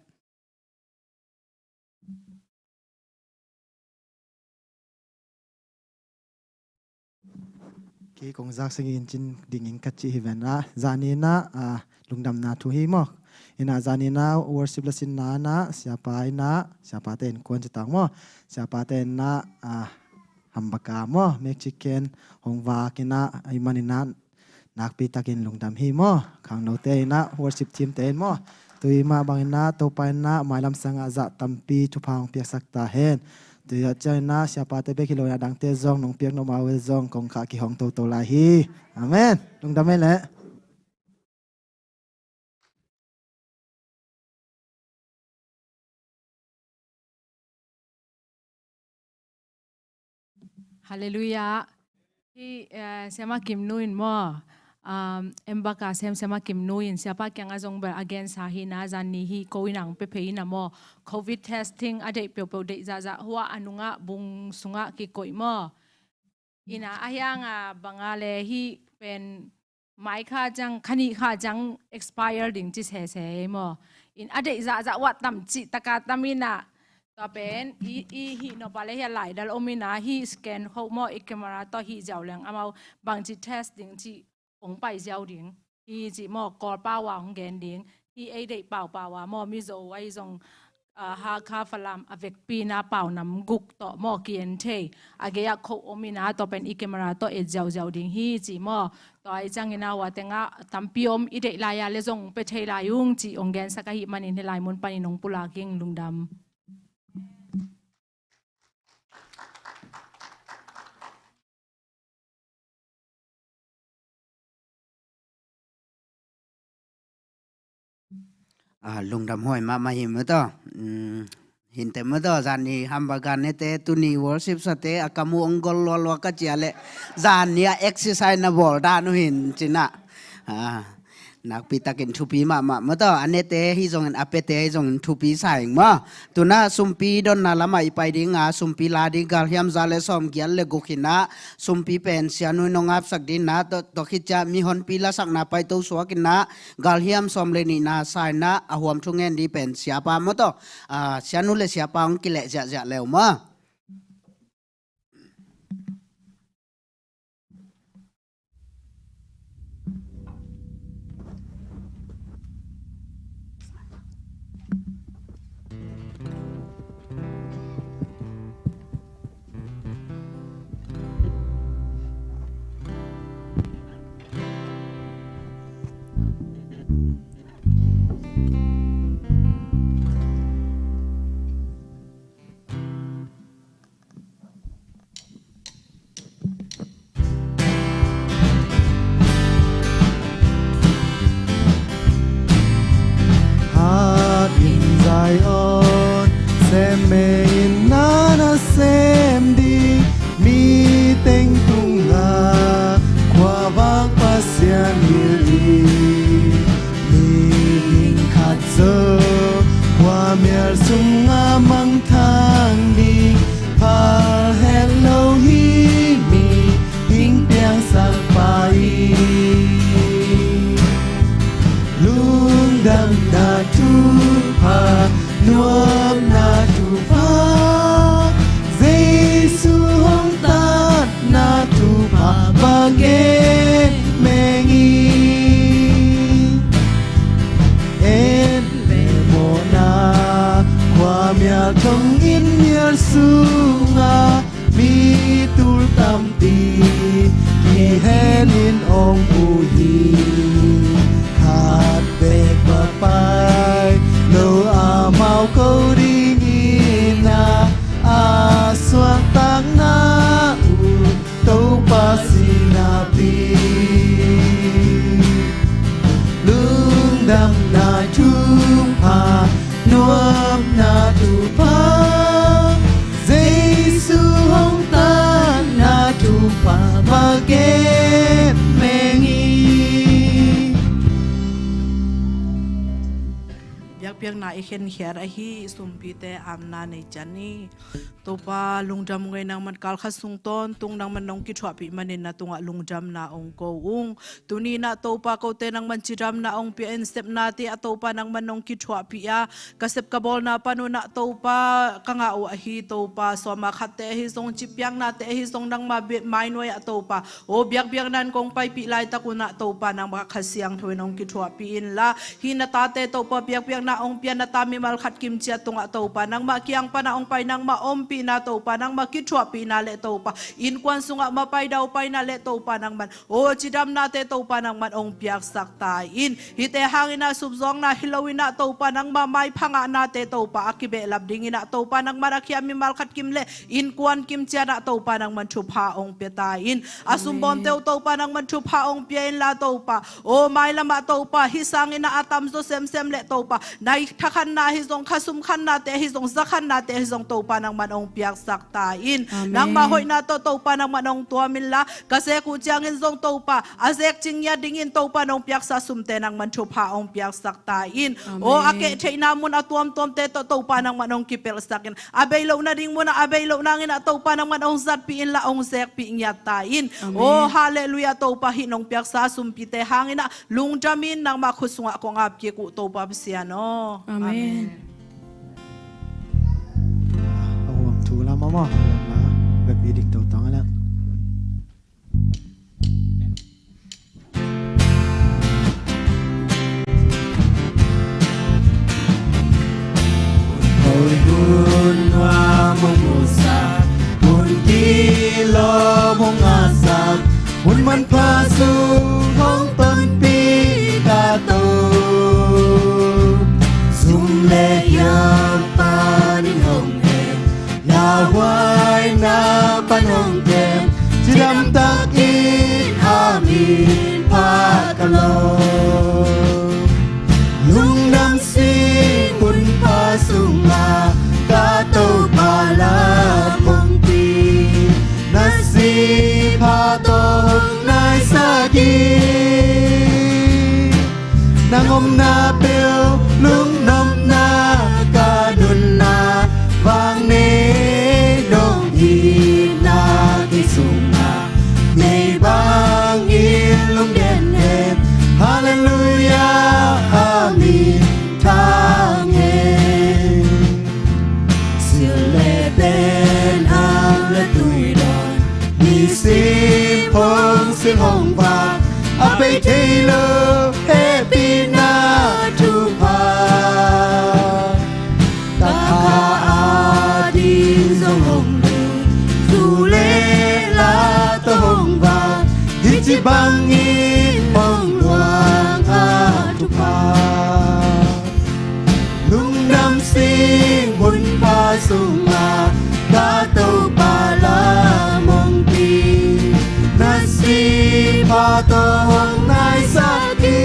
กีกงจักสกินจินดิ่งอิงกัจจิฮิเวนนะจานีนะลุงดำนาทุฮีมอกina zanina worship lasin na siapa ten kuan cetang mo siapa ten na hambaka mo mexican hongwa kina imanina nakpi takin lungdam hi mo khang no te na worship team ten mo tuima bangina to paina mailam sanga za tampi chupang piak sakta hen tuya chaina siapa te bekilo ya dang te zong nong piak no mawe zong kong kha ki hong to la hi amen lungdam le Haleluya. Hi sema Kim Nuin mo. Embaka sema Kim Nuin siapa yang azong ber again sahina zani hi kowinang pepeina mo COVID testing ade pepo de zaza huwa anunga bung sunga ki koi mo. Ina ayang bangale hi pen mai kha jang khani kha jang expire ding chi se mo. In ade zaza wat tam chi takataminaต่อเป็นฮีนอปาเลเฮียไหลดัลโอมินาฮีสแกนเขาโมอีกแคมราต่อฮีเจ้าแรงเอามาบางจีเทสดิ้งจีองไปเจ้าดิ้งฮีจีโมกอลป้าวาของแกนดิ้งฮีเอเดเป่าว่าโมมิโซไว้ทรงฮาคาฟลามอเวกปีนาเป่านำกุกต่อโมเกียนเทอาเกียเขาโอมินาต่อเป็นอีกแคมราต่อเอเจ้าดิ้งฮีจีโมต่อไอจังกินาว่าแต่งะตัมพิอมอีเดลายาเลซงไปเทลายุงจีองแกนสักหิมันอินเทลายมุนปานินงปุลาเก่งลุงดำลุงดำห้อยมาหิมเมื่อต่อหินแต่เมื่อต่อจานนี้ฮัมบากันเนเตตุนีวอร์ชิปสเตอากามูองกอลลวกะเจียเลจานนี้เอ็กซ์ไซส์นะบอลดานุหินจินะนักปีตะกินทุปีมาเมื่อต่ออันเนเตฮิจงอัปเปเตฮิจงทุปีใส่มาตัวน่ะสุมปีดอนน่ะละมาอีไปดิ้งสุมปีลาดิ้งกาลฮิมซาเลสอมเกียลเลกุขินะสุมปีเป็นเสียนุยนงอับสักดินนะตคิดจะมีหอนปีละสักนาไปตัวสวกินนะกาลฮิมซอมเลนีนะใส่นะอหวมทุงเงินดีเป็นเสียปาเมื่อต่อเสียนุเลเสียปาองกิเลจะเลวมา tul tam ti ki hen in ong u hi khat be ba pai lo a mau câu đi ni na a soang tang na u tau pa si na pi lung dam na chu pa nuam na tu pa Giêsu hong ta na tu pa ma ge mengi biak biak na ikhen hiar a hi sumpi te amna nei chani topa lungjam ngai nang man kal khasung ton tung nang man nong ki thwa pi manin na tunga lungjam na ong ko ung tuni na topa ko te nang man chiram na ong pi en step na ti atopa nang man nong ki thwa pi a kasep ka bol na panu na topa kanga o a hi topa so ma khatte hi song chipyang na te hi song nang ma mai noi atopa o biak biak nan kong pai pi lai takuna topa nang ma khasiang thoi nong ki thwa pi in la hi na ta te topa biak biak na ong pian na tami mal khat kim chia tunga topa nang ma kiang pa na ong pai nang ma om pi na topa nang ma ki thwa pi na le topa in kwan sunga ma pai dau pai na le topa nang man o chidam na te topa nang man ong piak sak ta in hi te hangin na subzong na hilowin na topa nang ma mai phanga na te topa akibe lab ding na topa nang ma rakhia mi mal khat kim le in kwan kim chia na topa nang man thu pha ong pe ta in asum bon te topa nang man thu pha ong pe in la topa o mai lama topa hi sangin na atam zo sem sem le topa nai thakhan na hi zong khasum khan na te hi zong zakhan na te hi zong topa nang man ong piak sak ta in nang ma hoi na to topa nang man ong tua min la kase ku chiang in zong topa azek ching ya ding in topa nong piak sa sum te nang man thu pha ong piak sak ta in o ake theina mun atuam tom te to topa nang man ong kipel sakin abelo na ding mun abelo nang in topa nang man ong zat pi in la ong zek pi nya ta in o hallelujah topa hi nong piak sa sum pi te hangina lung jamin nang ma khusunga ko ngap ki ku topa bisiano Amen. Awam tu la mama la baby dik tau tang ala Ôi buồn hoa mong mùa xa buồn kỳ lo mong ngã sạc buồn man pha su hong tâm pi ca tô dung lệ ya pa ning hong he na hoài na pan hong tem chỉ đam tak in amin pa ca lo lung nam si buồn pha sung ma ca tô pa la mong pi na si pa tô nai sa ki nang om na peo lung nom na ca dun na vang ne dong hi na ki sung ma nei bang in lung den em hallelujah amin thang em siêu lệ bên ao lệ tuổi đòn đi xin phong xin hồng vàng ape taylor happy na tu pa ta kha adi zong hồng du lệ la to hồng vàng hi chi bang in mong loang a tu pa lung nam sing bun pa sung ma ta tô pa la mong pi na si pa tô hong nai sa ki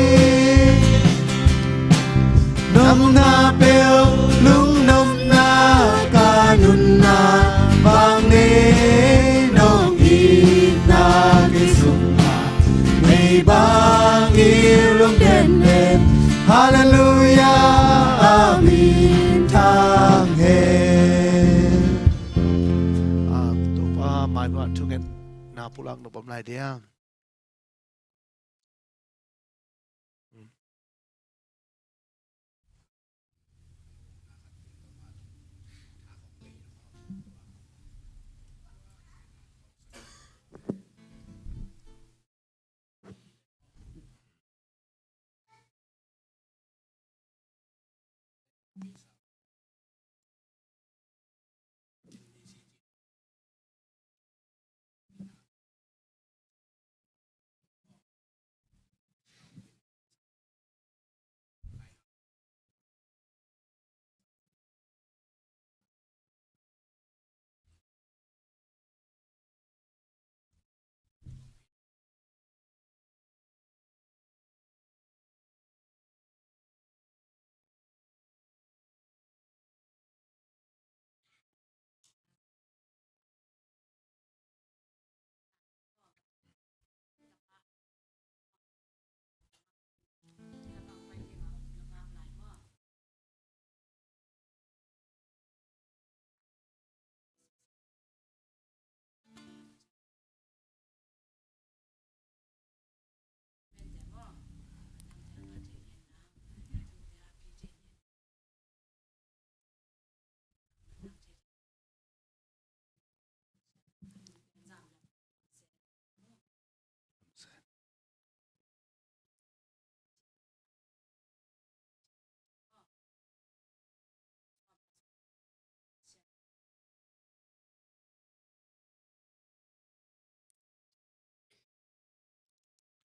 nom na peo lung nom na ca nun na vang ne nong i na ki sung ma nei bang i lung den em hallelujah amin thang he tổ pa mai qua thu ngen na pulang no pom lai dia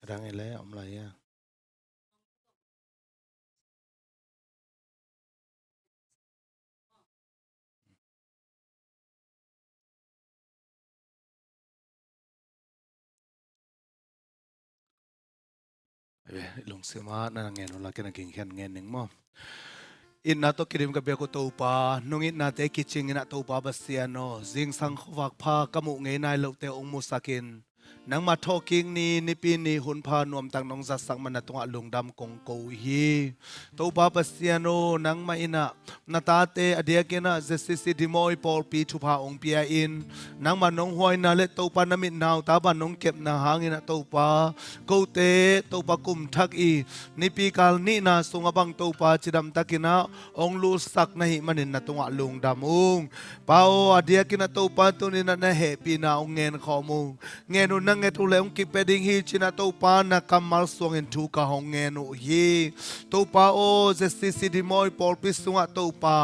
ดังไงแล้วอะไรอ่ะลงเสียมานั่นเงินเราแค่นักกินแค่เงินหนึ่งมั้งอินนาโตกิริมกับเบลกุตูปานุ่งอินนาเตกิจิงอินนาตูปาบัสเซียโนจิงสังขวักพากมุเงยนายเลวเตองมุสกินนังมาทอกิงนี่นิปีนี่หุนพานวมตังนองจัดสังมันตงอลุงดำกงโกฮีตูปาบัสเซียโนนังมาอินะนาตาเตอเดียกินะเจสิสิดิโมยปอลปีทุพาองเปียอินนังมานองหวยนาเลตูปานามินาวตาบานองเก็บนาหางอินะตูปาโกเตตูปากุมทักอีนิปีกาลนี่นาสุงบังตูปาจิดัมตะกินะองลูสักนะหิมันินนะตงอลุงดำอุงปาโออเดียกินะตูปาตุนินะนะเฮปีนาองเงินขอมุงเงินนังเงตุเลองกิเปดิงฮีจินะตูปานะกัมมัลสวงอินทูกะหงเงินอุฮีตูปาโอเจสิสิดิโมยปอลปิสุงะตูปา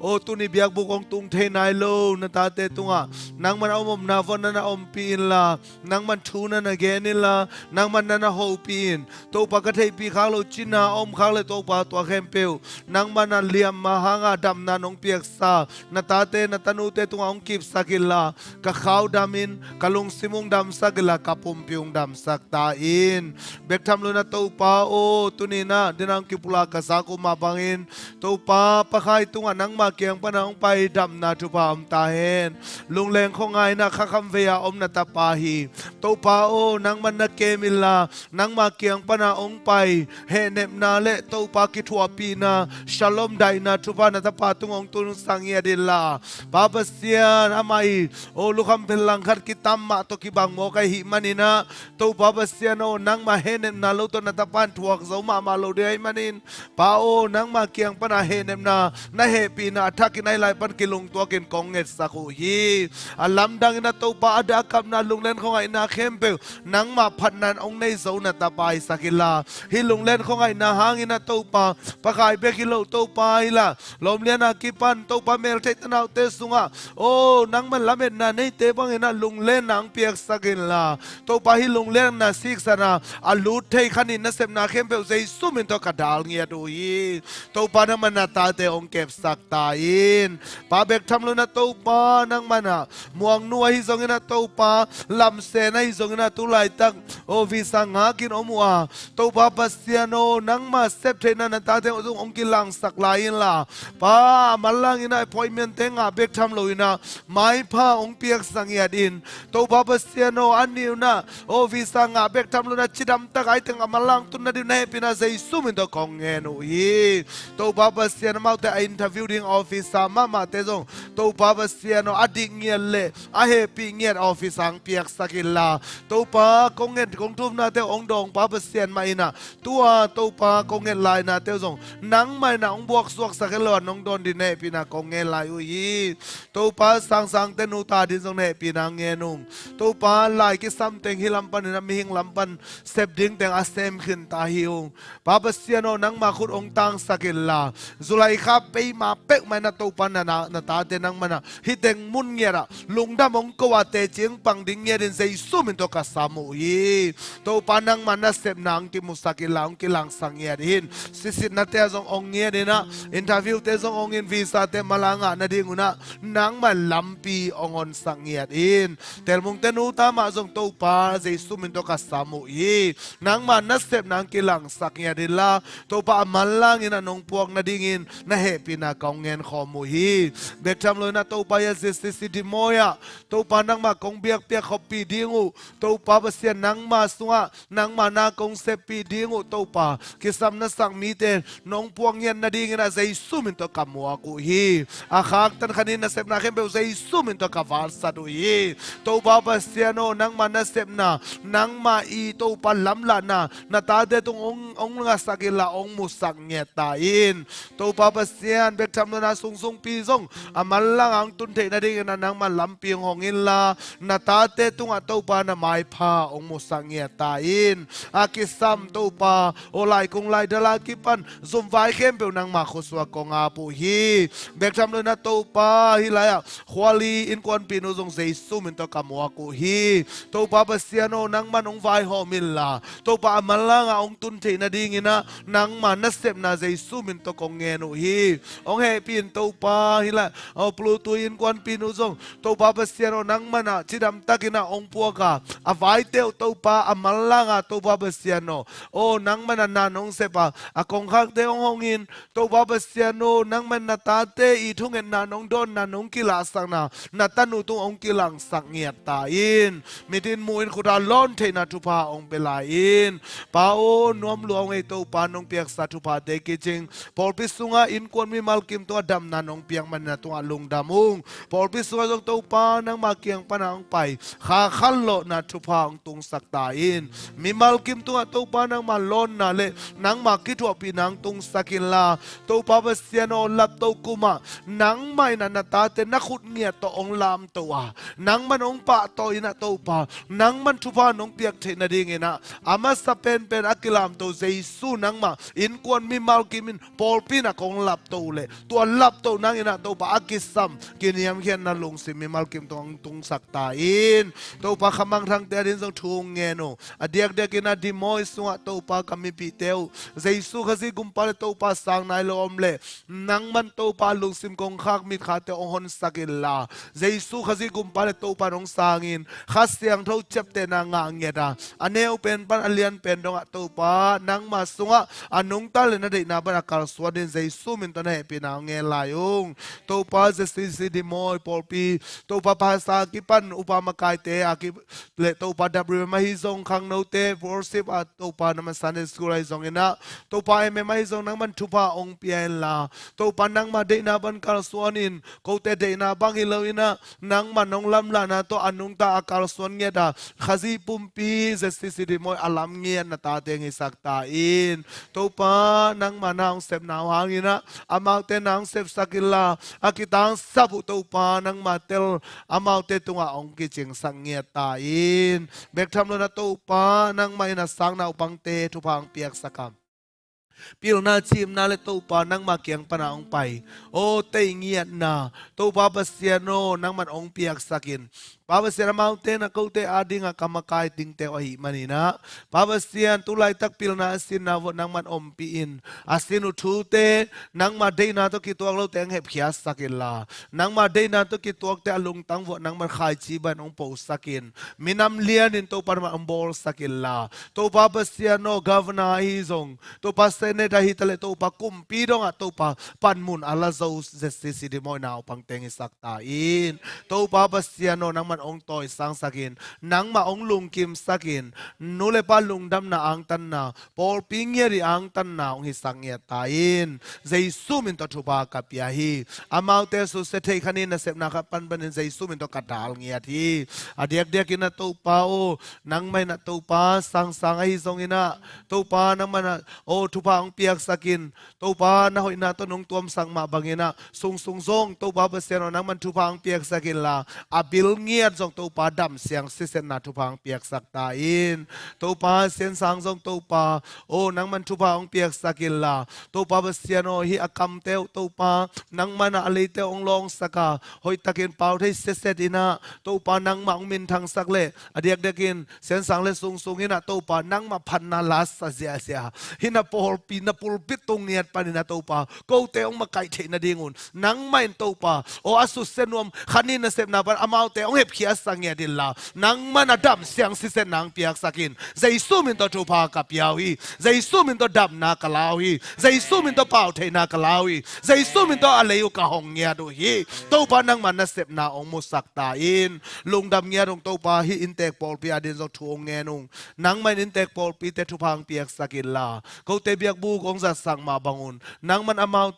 โอตุนิเบียกบุกองตุงเทนายโลนาตาเตตุงะนังมันเอามมนาวันนันอมปีนลานังมันทูนันเกนิลานังมันนันโฮปีนตูปากระเทยปีข้างโลจินาอมข้างเลยตูปาตัวเข้มเปียวนังมันนันเลียมมาหางาดำนันองเปียกซานาตาเตนาตานูเตตุงองกิบสักิลากะขาวดามินกะลุงซิมุงดำสักิลากะปุมปิวงดำสักตาอินเบกทำลุนาตูปาโอตุนีนะดินังกิปุลากะสากุมาบังอินตูปาปะไคตุงนังมาเกียงปะนังไปดำนาทุพาอมตาเฮนลุงเลงของไงนะข้าคำเวียอมนาตาปาฮีตูปาโอนังมันนะเกมิลานังมาเกียงปะนาองไปเฮเนมนาเลตูปากิทัวปีนาชาลอมไดนาทุพานาตาปาตุงองตุนสังเยดิลาปาปเสียนอามายโอลูกคำเป็นลังคัดกิตามมาตกิบังโมไกหิมันินะตูปาปเสียนโอนังมาเฮเนมนาโลตนาตาปานทวกเซามาโลเดยมันินปาโอนังมาเกียงปะนาเฮเนมนานะเฮปีนาทักกินไอไลปันกิลงตัวกินกองเงสักฮีอัลลัมดังนะตูปาอดากับนาลุงเล่นของไอนาเข้มเปลนังมาพันนันองในโซนาตาปายสักิลาฮิลุงเล่นของไอนาหางอินาตูปาปะขายเบกิโลตูปาฮิลาลมเลียนากิปันตูปาเมลเทตนาวเตสุงะโอ้นังมันละเม็ดนาในเตบังอินาลุงเล่นนังเปียกสักิลาตูปาฮิลุงเล่นนาซิกสนาอัลลูเทขันินนะเซมนาเข้มเปลใจสุมินตกระดาลเงียดูฮีตูปานะมันนาตาเตองเก็บสักตาอินปาเบกทำลุนาตูปานังมันอะมวงนัวฮิซงอินาตูปาลำเซนฮิซงอินาตุไลตังโอวิสังหากินอมัวตูปาปัสเซียโนนังมาเซปเทนันตาเตององกิลังสักลายินลาปามันลังอินาพอยเมนเตงาเบกทำลุนาไม้ผ้าองเปียกสังยาดินตูปาปัสเซียโนอันนิวนะโอวิสังหาเบกทำลุนาจิดำตะไกตึงมันลังตุนนาดินเฮปินาใจสุมินตกองเงนุฮีตูปาปัสเซียนมาแต่อินเทอร์วิวดิ้งออฟฟิศสามมาเตจงตูปาปัสเซียโนอดีเงียเลอาเฮปีเงียออฟฟิศสังเปียกสักิลาตูปากงเงินกงทุมนาเตองดองปาปัสเซียนมาอินะตัวตูปากงเงินลายนาเตจงนังไม่นาองบวกสวกสักิลวนองดอนดินเนปีนากงเงินลายอุยตูปาสังเตนูตาดินจงเนปีนางเงนุงตูปาลายกิซัมเตงฮิลัมปันนะมีหิงลัมปันเซบดิ้งเตงอาเซมขึ้นตาฮิวปาปัสเซียโนนังมาขุดองตังสักิลาจุไลคาเปมาเปกมันนาตูปันนาตาเตนังมันฮิเตงมุนเงียระลุงดามงกวาเตจิงปังดิงเงียดินเซยสุมินโตกัสามุยตูปันนังมันนาเซบนังกิมุสักิลาองกิลังสังเงียดินสินาเตจงองเงียดินะอินทาวิวเตจงองอินวีซาเตมาลางะนาดิงุนะนังมันลัมปีองอนสังเงียดินเตลมุงเตนูตามาจงตูปาเซยสุมินโตกัสามุยนังมันนาเซบนังกิลังสังเงียดินลาตูปามันลางอินะนงพวกนาดิงินนะเฮปีนากองเงินขอมุฮีเบกทำเลยนะตูปายาซิสิดิโมยะตูปานังมากงเบียกเปียกขปีดิงูตูปาเปเสียนังมาสุงะนังมานากงเซปีดิงูตูปากิสัมนัสังมีเตนงพวงเงินนาดิงินะใจสุมินตกมัวกุฮีอาคากตันขันินนะเซบนาเข้มเบลใจสุมินตกวาลสัดุฮีตูปาเปเสียโนนังมานะเซบนานังมาอีตูปาลำลานานาตาเดตงองงาสักิลาองมุสังเงตาอินตูปาเปเสียนเบกทำนาซุงปีซงอามันลังอังตุนเทนาดิงันนังมันลำเปียงหงอินลานาตาเตตุงอัตตูปานาไม้พาองมุสังเงตาอินอากิซัมตูปาโอไลกงไลดลากิปันซุมไฟเข้มเปียวนังมาคุสวกงอาปูฮีเบกทำนาตูปาฮิลายะควาลีอินกวนปีนุซงเซซุมินตกมัวกุฮี to pa pasiano nang manong vai ho milla to pa malanga ong tun the na dingina nang man na sep na Jesu min to kong ngenu hi ong he pin to pa hila o plutuin kwan pinu zong to pa pasiano nang mana chidam takina ong puaka a vai teu to pa a malanga to pa pasiano o nang mana nanong sepa a kong khak te ong hongin to pa pasiano nang man na tate i thungen nanong don nanong kila sang na tanu tung ong kilang sang ngiat ta in mitin muin khuda lon the na tu pa ong belain pa o nom luang e to pa nong piak sa tu pa te kiching por pisunga in kon mi malkim to dam nanong piang man na tu alung damung por pisunga jong to pa nang makiang panang pai kha khallo na tu pa ong tung sak ta in mi malkim to pa nang malon na le nang makitwa pinang tung sakila to pa pasiano lap to kuma nang mai na natate na khut ngia to ong lam to nang man ong pa to ina to pa nang man tu pa nong piak the na ding ina ama sa pen akilam to Jesu nang ma in kon mi malkim in pol pina kong lap to le to lap to nang ina to pa akisam kiniam khian na lung si mi malkim to ong tung sakta in to pa khamang thang te din jong thung nge no adiak de kina di moi sunga to pa kami pi teu Jesu khazi gumpal to pa sang nai lo om le nang man to pa lung sim kong khak mit kha te ong hon sakilla Jesu khazi gumpal to pa nong sangin khasyang tho chep te na nga ngeta aneu pen pan alian pen dong to pa nang ma sunga anung tal na de na ba kal swadin Jesu min to na pi na nge layung to pa Jesu di moi polpi to pa sa ki pan upama kai te aki le to pa w ma hi zong khang no te worship at to pa na Sunday school ai zong ina to pa em mai zong nang man thupa ong pian la to pa nang ma de na ban kal swanin ko te de na bang ilo ina nang man nong lam la na to anung ta akal swan nge da khazi pumpi Jesu di moi alam nge na ta te ngi sakta in to pa nang manang sep na hangina amau te nang sep sakila akitang sabu to pa nang matel amau te tunga ong ki ching sang nge ta in bek tham lo na to pa nang mai na sang na upang te thu pang piak sakam pil na chim na le to pa nang ma kyang pana ong pai o te ngiat na to pa pasiano nang man ong piak sakin Pabasian mountain na kote ading a kamakai ting te ohi manina. Pabasian tulay takpil na asin na vo nang man ompiin. Asin utute nang maday na to kituak lo te ang hep kias sakila. Nang maday na to kituak te alung tang vo nang man khai chiban ong po sakin. Minam lian in to para maambol sakila. To pabasian no governor hizong. To pa senate hitale to pa kumpidong at to pa panmun alazaw zesisi di mo na upang tengi saktain. To pabasian no nang man ong toy sang sakin nang maong lungkim sakin nule pa lungdam na ang tan na por pingyeri ang tan na ong hisang yatain Jesu min to thupa kapyahi amau te su se thei khanin na sep na ka pan ban Jesu min to kadal ngiat hi adiak diak ina to pa o nang mai na to pa sang sang ai zong ina to pa nang man o thupa ong piak sakin to pa na hoi na to nong tuam sang ma bangina sung sung zong to pa paseno nang man thupa ong piak sakin la abil ngiat zong to pa dam siang sisen na tupang piak saktain to pa sen sang zong to pa o nang man tupa ong piak sakilla to pa basiano hi akam teu to pa nang mana alei te ong long saka hoi takin pau thei seset ina to pa nang ma ong min thang sakle adiak dekin sen sang le sung sung ina to pa nang ma phan na las sa sia sia hina por pi na pulpit tong niat panina to pa ko te ong makai the na dingun nang main to pa o asus senom khanin na sep na par amau te ong hep kias sangya dilla nang manadam siang sisen nang piak sakin Jesu min to thupa kapyawi Jesu min to dam na kalawi Jesu min to pau the na kalawi Jesu min to aleu ka hong nya do hi to pa nang man na sep na ong musak ta in lungdam nya dong to pa hi intek pol pi adin zo thuong nge nung nang man intek pol pi te thupang piak sakin la ko te biak bu kong za sang ma bangun nang man amau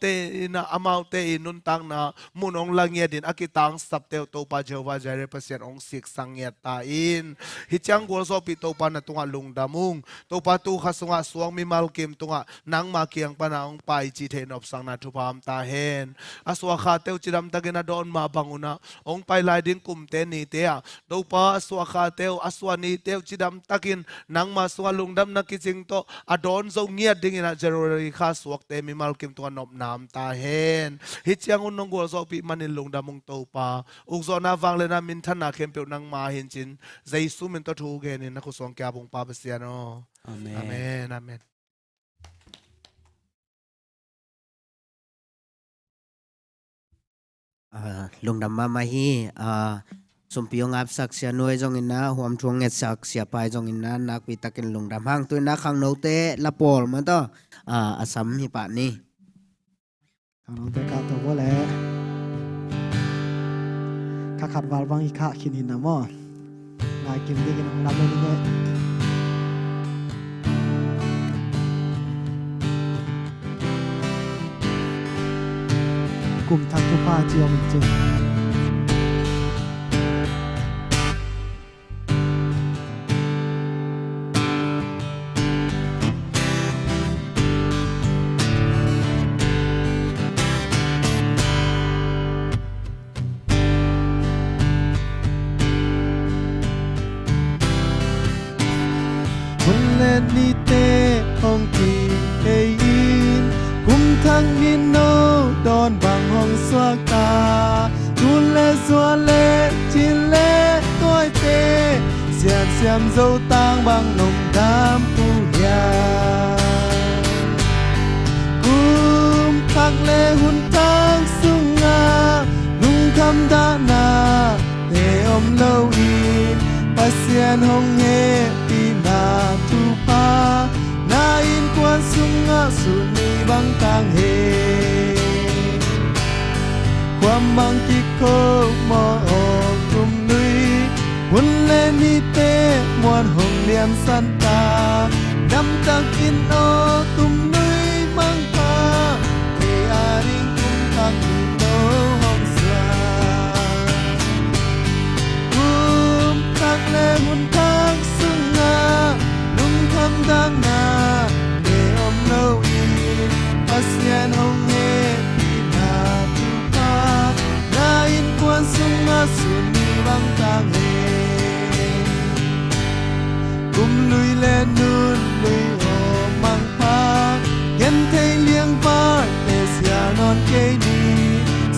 te inun tang na munong langya din akitang sapteu to pa Jehovah Jireh pasien ong sik sangyat tain hichang gol so pi to pa na tunga lungdamung to pa tu khasunga suang mi malkim tunga nang makiang panaong pai chi the nop sang na thupam ta hen aswa kha teu chiram tagena don ma banguna ong pai lai din kum te ni te a to pa aswa kha teu aswa ni teu chidam takin nang ma suwa lungdam na kiching to adon zo ngia ding ina January kha suak te mi malkim tunga nop nam ta hen hichang unong gol so pi manin lungdamung to pa ukzo na wang le na min ท่านนาเข้มเปียวนังมาเห็นจินใจสู้มันตัวทูเกนินนักกุศลแก่บงปาเปเสียโนอาเมนอาเมนlung dam ma hi sumpiong ap sak sia noi jong in na huam thuang nge sak sia pai jong in na nak pi takin lung dam hang tu na khang no te la pol ma to asam hi pa ni khang no te ka to bo le ka khat wal bang hi kha khin hin na mo ngai kim de kin lam le ni nge kum thak tu pa chiom ching ni te hong ti in kum thang min no don bang hong swak ta tu le zua le chin le toi te xian xiam dâu tang bang nồng đam tu ya kum thang le hun tang sung nga nung kham da na te om lâu in pasian hong he pi na tu pa na in quan sung nga su ni bang tang heความบางที่โคมออกกลุ่มลุยหุ่นเลนิเตมวนหงเลียมสันตาดำตักอินโอตุมลุยมังพาเออาริงกุมตักอินโอหงสากุมตักเลหุ่นทักซึ่งนานุ่มคำดังนาเดอมโลอีปัสยานหงเฮquan sung nga sun ni bang tang he kum lui lên nun lui ho mang pa gen thei liang pa te sia non ke ni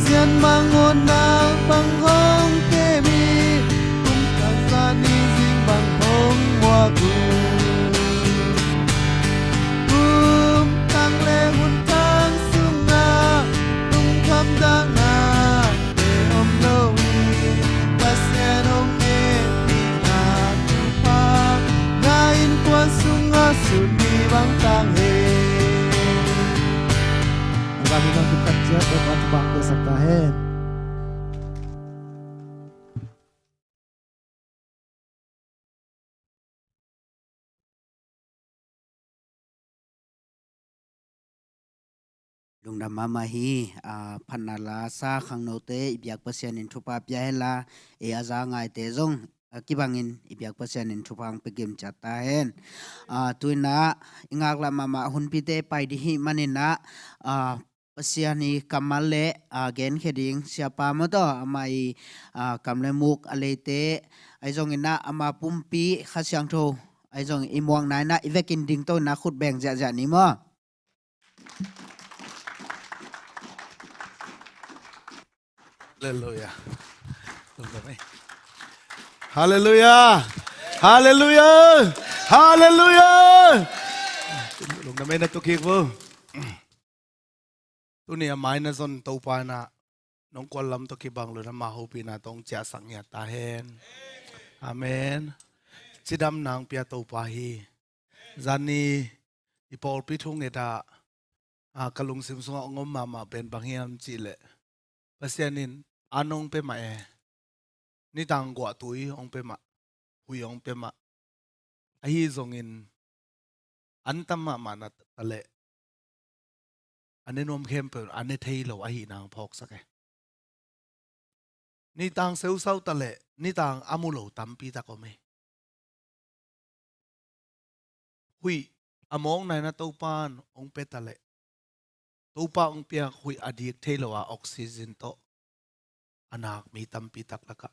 sian mang on na bang hong ke mi kum ta sa ni jing bang hong wa gu kum tang le hun tang sung nga tum kham dang na sun ni bang tang he kami bang tukat je buat bang de sakta hen lung dam ma hi phanala sa khang no te ibyak pasian in thupa pya hela e aza ngai te jong kibangin ibyak pasian in thupang pegem chata hen tuina ingak la mama hun pite pai di hi manina pasiani kamale gen kheding siapa mo to amai kamle muk alete aijong ina ama pumpi khasyang tho aijong imwang nai na ivekin ding to na khut beng ja ja ni mo Hallelujah. Hallelujah. Hallelujah. Hallelujah. Lung na may natukik mo. Tunia may na zon taupa na nung kwalam to kibang lo na mahupi na tong tia sangya tahen. Amen. Sidam nang pia taupa hi. Zani ipol pitung eda kalung simsunga ngom mama ben banghiam chile. Pasianin anong pe ma ni tang gwa tui ong pe ma hui ong pe ma ahi zongin antama manat tale ane nom khem pe ane thei lo ahi nang phok sake ni tang seu sau tale ni tang amulo tampi ta ko me hui among nai na topan ong pe tale topa ong pia hui adik thei lo a oxygen to anak mi tampi taklaka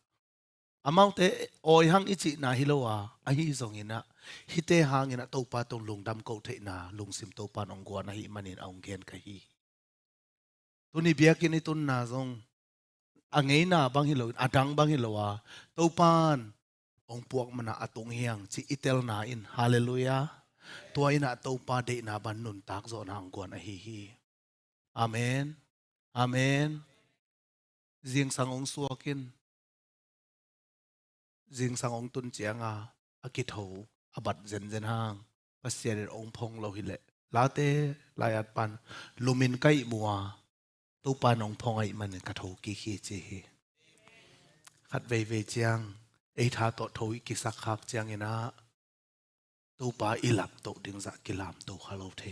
amau te oi hang ichi na hilowa ahi zongina hite hangina topa tong lungdam ko the na lungsim topa nong gwa na hi manin aung gen ka hi tuni biakin itun na zong อังไงน่ะบางฮิโลอดังบางฮิโลวะตัวปานองพวกมันน่ะอตงเฮียงจีอิเตลนาอินฮาเลลูยาตัวอินะตัวปาเดน่ะบันนุนตักโซนางกวนอหิฮีอาเมนอาเมนจิงสังองสวกินจิงสังองตุนเจียงอากิโถอบัดเจนเจนหางปัสเซียนองพงโลหิเลลาเตลายัดปันลูมินไกมัวตัวปานองพงไอมันกระโถกิขีจีขัดเวเวเจียงไอทาโตโถอิกิสักคักเจียงเอนะตัวปาอิลับโตดึงสักกิลามตัวคาโลเท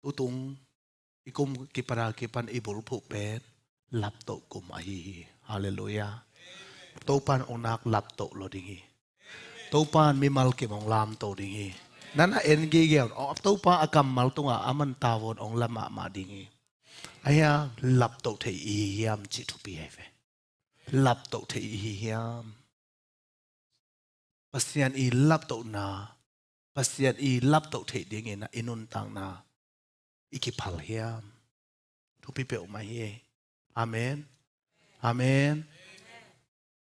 ตัวตุงอิกุมกิปรากิปันอิบุลผูเป็ดลับโตกุมอหิฮาเลลูยาตัวปานองนักลับโตโลดิงีตัวปานมีมัลเก็บองลามโตดิงีนั่นเอ็นกีเกียวตัวปานอากำมัลตุงอามันตาวอนองละมามาดิงีไอ้ยาลับโตเทียมจิตุปีไอเฟลับโตเทียมปัสยานอีลับโตนาปัสยานอีลับโตเทีดิงีนะอินุนตังนาอิกิพัลเฮียมทุกปีเปออกมาเฮอาเมนอาเมน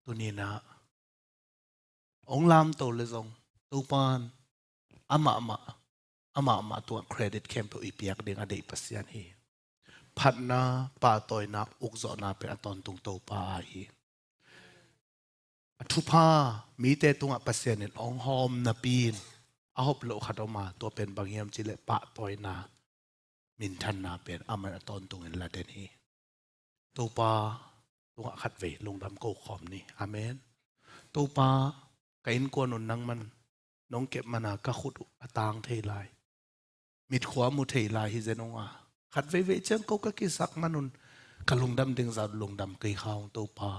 ตัวนี้นะองลามโตเลยทรงตัวปานอามาตัวเครดิตเข้มเปอีเปียกเด้งอดีตปัสยานเฮพัดนาป่าตอยนาอุกจอนาเป็นตอนตุงโตปาฮีทุพามีแต่ตุงปัสยานองหอมนาปีนอาหบโลขัดออกมาตัวเป็นบางเฮียมจิเลป่าตอยนามินทันนาเป็นอามันตอนตุงเห็นละเดนฮีตัวปาตัวขัดเวลงดำโกขอมนี่อาเมนตัวปาไก่อินกวนนนังมันน้องเก็บมานากะขุดตางเทลายมิดขวามุเทลายฮิเจนงอาขัดเวเจ้าก็กะกิสักมันนุนกะลงดำดึงสาวลงดำเกยข้าวตัวปา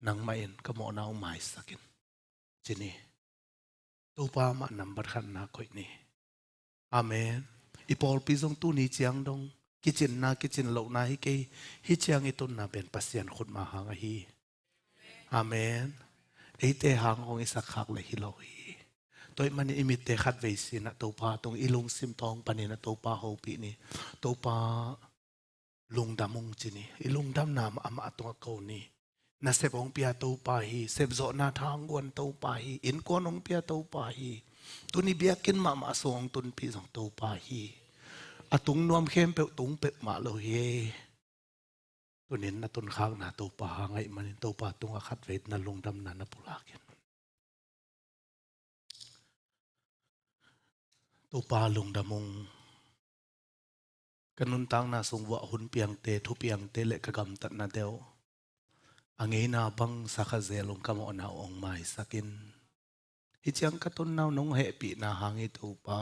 นังมาเอ็นกะหมอนาอุไมสักินจีนี่ตัวปามานำบัดขันนาคอยนี่อาเมนอีพอลปีซงตู้นี้เจียงดงกิจินนากิจินเหล่านาฮิเกฮิเจียงอีตุนนาเป็นปัสยันขุดมาหางฮีอาเมนไอเตหางของอิสักขักเลยฮิโลฮีตัวมันอิมิเตขัดเวสินะตัวปาตรงอิลุงซิมทองปานินะตัวปาโฮปีนี่ตัวปาลุงดำมงจีนี่อิลุงดำนามอามาตัวเกานี่นาเซบองเปียตัวปาฮีเซบโซนาทางกวนตัวปาฮีอินกวนองเปียตัวปาฮีตัวนี้เบียกินมาสองตุนปีสองตัวปาฮีอะตุงนวมเข้มเปะตุงเปะมาโลเฮตัวนี้นะตุนข้างนะตัวปาไงมันตัวปาตุงอาคัดเวทนะลงดำนะปุลาเกนตัวปาลงดำมงกันนุนตังนาสงวะหุนเปียงเตทุเปียงเตเละกะกำตัดนาเดียวอังเงนาบังสักเจลงกำอนาองไม้สักินฮิจังกะตุนนาวน้องเหปีนาหางตัวปา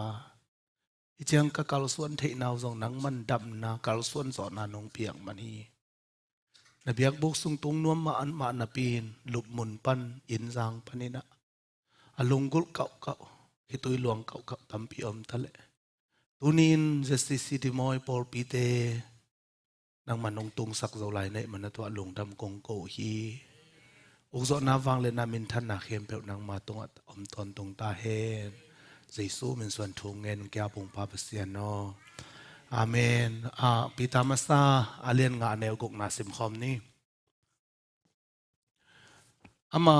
ฮิจังกะกาลส่วนเทนาวทรงนังมันดำนากาลส่วนสอนนานงเปียงมันฮีนเบียกบุกสุงตุงนวมมาอันมานาปีนลุบมุนปันอินจางปันินะอลงกุลเก่าฮิตุยหลวงเก่าทำปีอมทะเลตุนินเจสติสิติมอยปอลปีเตนังมันนงตุงสักเจ้าไหลในมันตัวหลงดำกงโกฮีอุกษนาวังเลนามินทันนาเข้มเปลนังมาตรงอมตอนตรงตาเฮนเจซูเป็นส่วนทงเงินแก้วปงปาเปเซียนโนอาเมนปิตามาซาอาเลียนงาแนวกกนาสิมคอมนี่อามา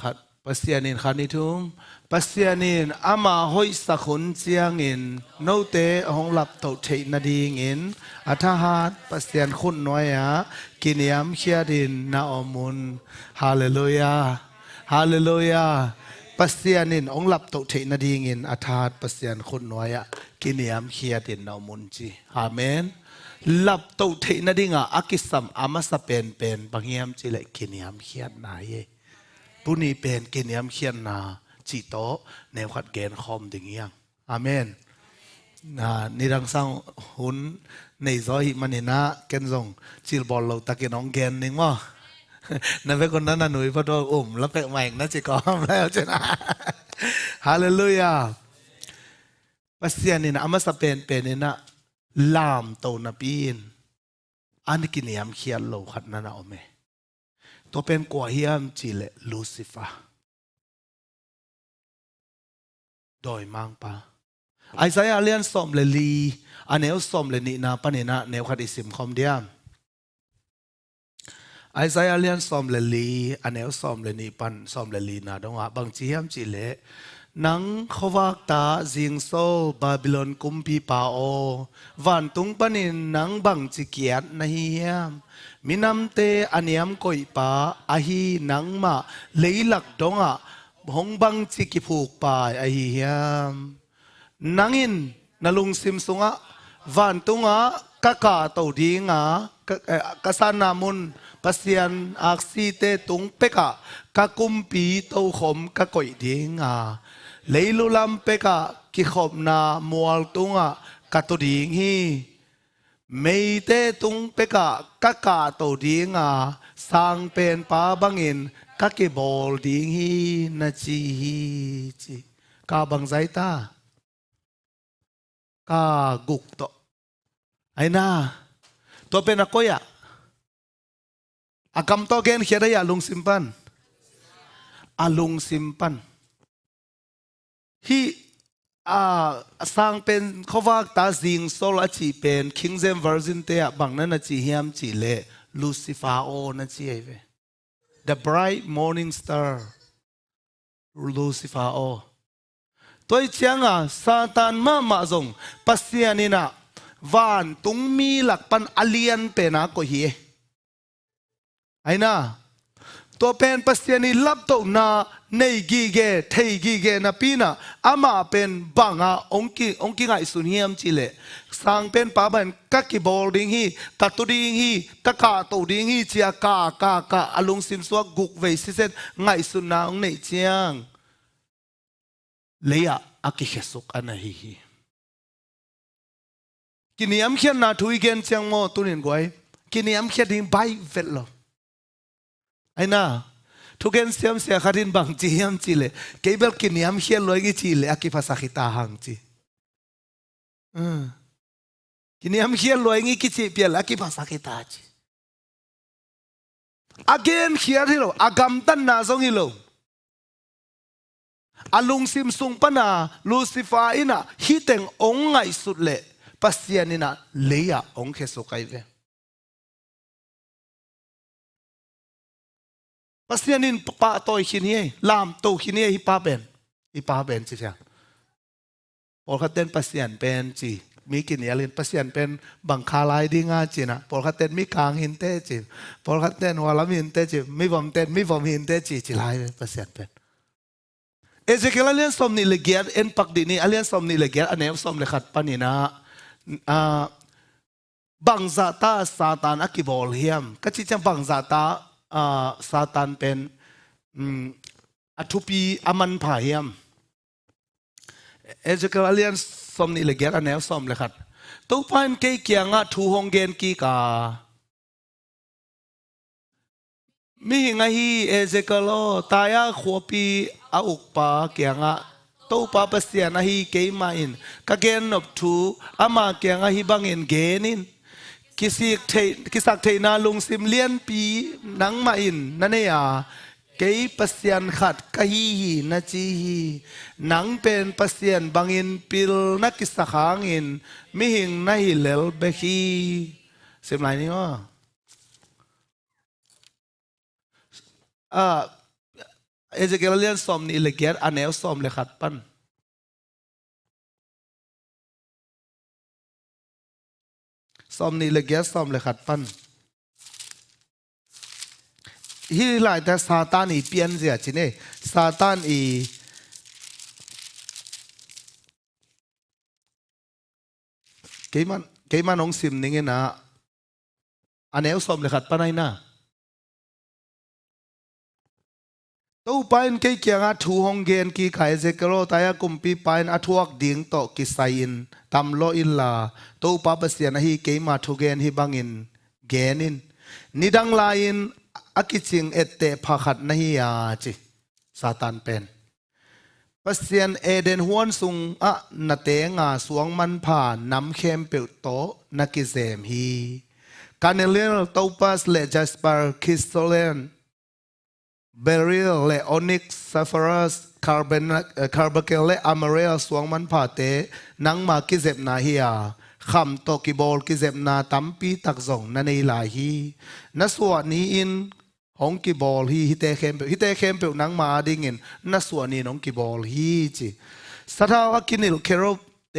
ขัดปัสยานินขันนิทุมปัสยานินอามาหอยสักคนเจียงอินโนเตห้องหลับเต่าเทนาดีอินอัฐหัดปัสยานคนน้อยกินยามเชียดินนาอมุนฮาเลลูยาฮาเลลูยาปัสยานินองหลับโตเทนาดีงินอาทาดปัสยานคนน้อยกินยามเขียดินนาวมุนจีอาเมนหลับโตเทนาดีงาอากิสัมอามาสเป็นบางยามจีเลกินยามเขียนนายผู้นี้เป็นกินยามเขียนนาจีโตแนวขัดเกณฑ์คอมดิ่งยังอาเมนนี่รังสังหุนในซอยมันนี่นะเกณฑ์ส่งจิลบอลเราตะเกียน้องเกณฑ์หนึ่งว่านั่นเป็นคนนั้นน่ะหนุ่ยพอโดนแล้วไปใหม่นั่นจะกอมแล้วจ้ะนะฮาเลลูยาปัสยานี่นะอามาสเป็นนี่นะลามโตนปีนอันนี้กินยามเขียนโลขัดนั่นเอาไหมตัวเป็นกว่าเฮียมจิเลลูซิฟาโดยมังปะไอซายาเลียนสมเลลีอันเนวสมเลนีนาปนินะเนวขัดอิสิมคอมเดียม Isaiah lian som le li anel som le ni pan som le li na dong a bang chi ham chi le nang khowak ta jing so Babylon kumpi pa o van tung panin nang bang chi kiat na hi hiam minam te aniam koi pa ahi nang ma leilak donga hong bang chi ki phuk pa ahi hiam nangin nalung sim sunga van tunga kaka to dinga kasana mun pasian aksi te tung peka kakumpi to khom ka koi dinga leilulam peka ki khom na mual tunga katoding hi meite tung peka kaka to dinga sang pen pa bangin kake bol ding hi na chi hi chi ka bang zai ta ka guk to ai na to pen akoya akam to gen khera ya lung simpan alung simpan hi sang pen khowak ta jing sol a chi pen King James Version te bang na na chi hiam chi le Lucifer o na chi ai ve the bright morning star Lucifer o toi chianga Satan ma zong pasianina van tung mi lak pan alien pe na ko hi ai na to pen pasiani lap to na nei gi ge thei gi ge na pina ama pen banga ongki ngai sun hiam chile sang pen pa ban ka ki bol ding hi ka tu ding hi ka to ding hi chia ka alung sim so guk ve si set ngai sun na ong nei chiang leya aki khesuk anahi hi kiniam khian na thui gen chiang mo tunin goi kiniam khian ding bai vet lo ai na thu gen siam sia kharin bang chi hiam chi le kebel kiniam khian loi gi chi le aki phasa khita hang chi kiniam khian loi ngi ki chi pial aki phasa khita chi again khiar hi lo agam tan na zong hi lo alung sim sung pana Lucifer ina hiteng ong ngai sut le pasianina leya ong kheso kai ve pasianin pa toy khinie lam to khinie hi pa ben chi cha por khaten pasian pen chi mi kin yalin pasian pen bang khalai dinga china por khaten mi kang hin te chi por khaten walam hin te chi mi vom hin te chi lai pasian pen Ezekiel alian som ni legiat en pak dini alian som ni legiat anem som lekhat panina bang zata Satan akibol hiam kachi chang bang zata Satan pen atupi aman pha hiam Ezekiel alian som ni legiat anem som lekhat to pan ke kianga thu hong gen ki ka mi nga hi Ezekiel taya khopi a ukpa kianga to pa pasian a hi ke ma in ka gen nop thu ama kianga hi bangin genin kisak thei na lung sim lian pi nang ma in naneya ke pasian khat ka hi na chi hi nang pen pasian bangin pil na kisakhang in mi hing na hi lel be hi sim lai ni wa Ezekiel lian som ni legiat anel som le khat pan som ni legiat som le khat pan hi lai ta Satan i pian zia chine Satan i keiman ong sim ninge na anel som le khat panai na to pain ke kianga thu hong gen ki khai Ezekiel taya kumpi pain athuak ding to ki sain tamlo illa to pa pasian hi ke ma thu gen hi bangin genin nidang lain akiching ette phakhat nahi ya chi Satan pen pasian eden huan sung a nate nga suang man pha nam khem pe to nakizem hi kanelian topaz le jasper crystalline beryl le onyx sapphire carbuncle le amarel suang man pha te nang ma ki zep na hi ya คำโตกิบอลกิเจ็บนาตั้มปีตักส่งนั่นในลายฮีนัสวนี้อินหงกิบอลฮีฮิเตเข้มเปนังมาดิ่งเงินนัสวนี้น้องกิบอลฮีจีสถาวกินิลเคโรเต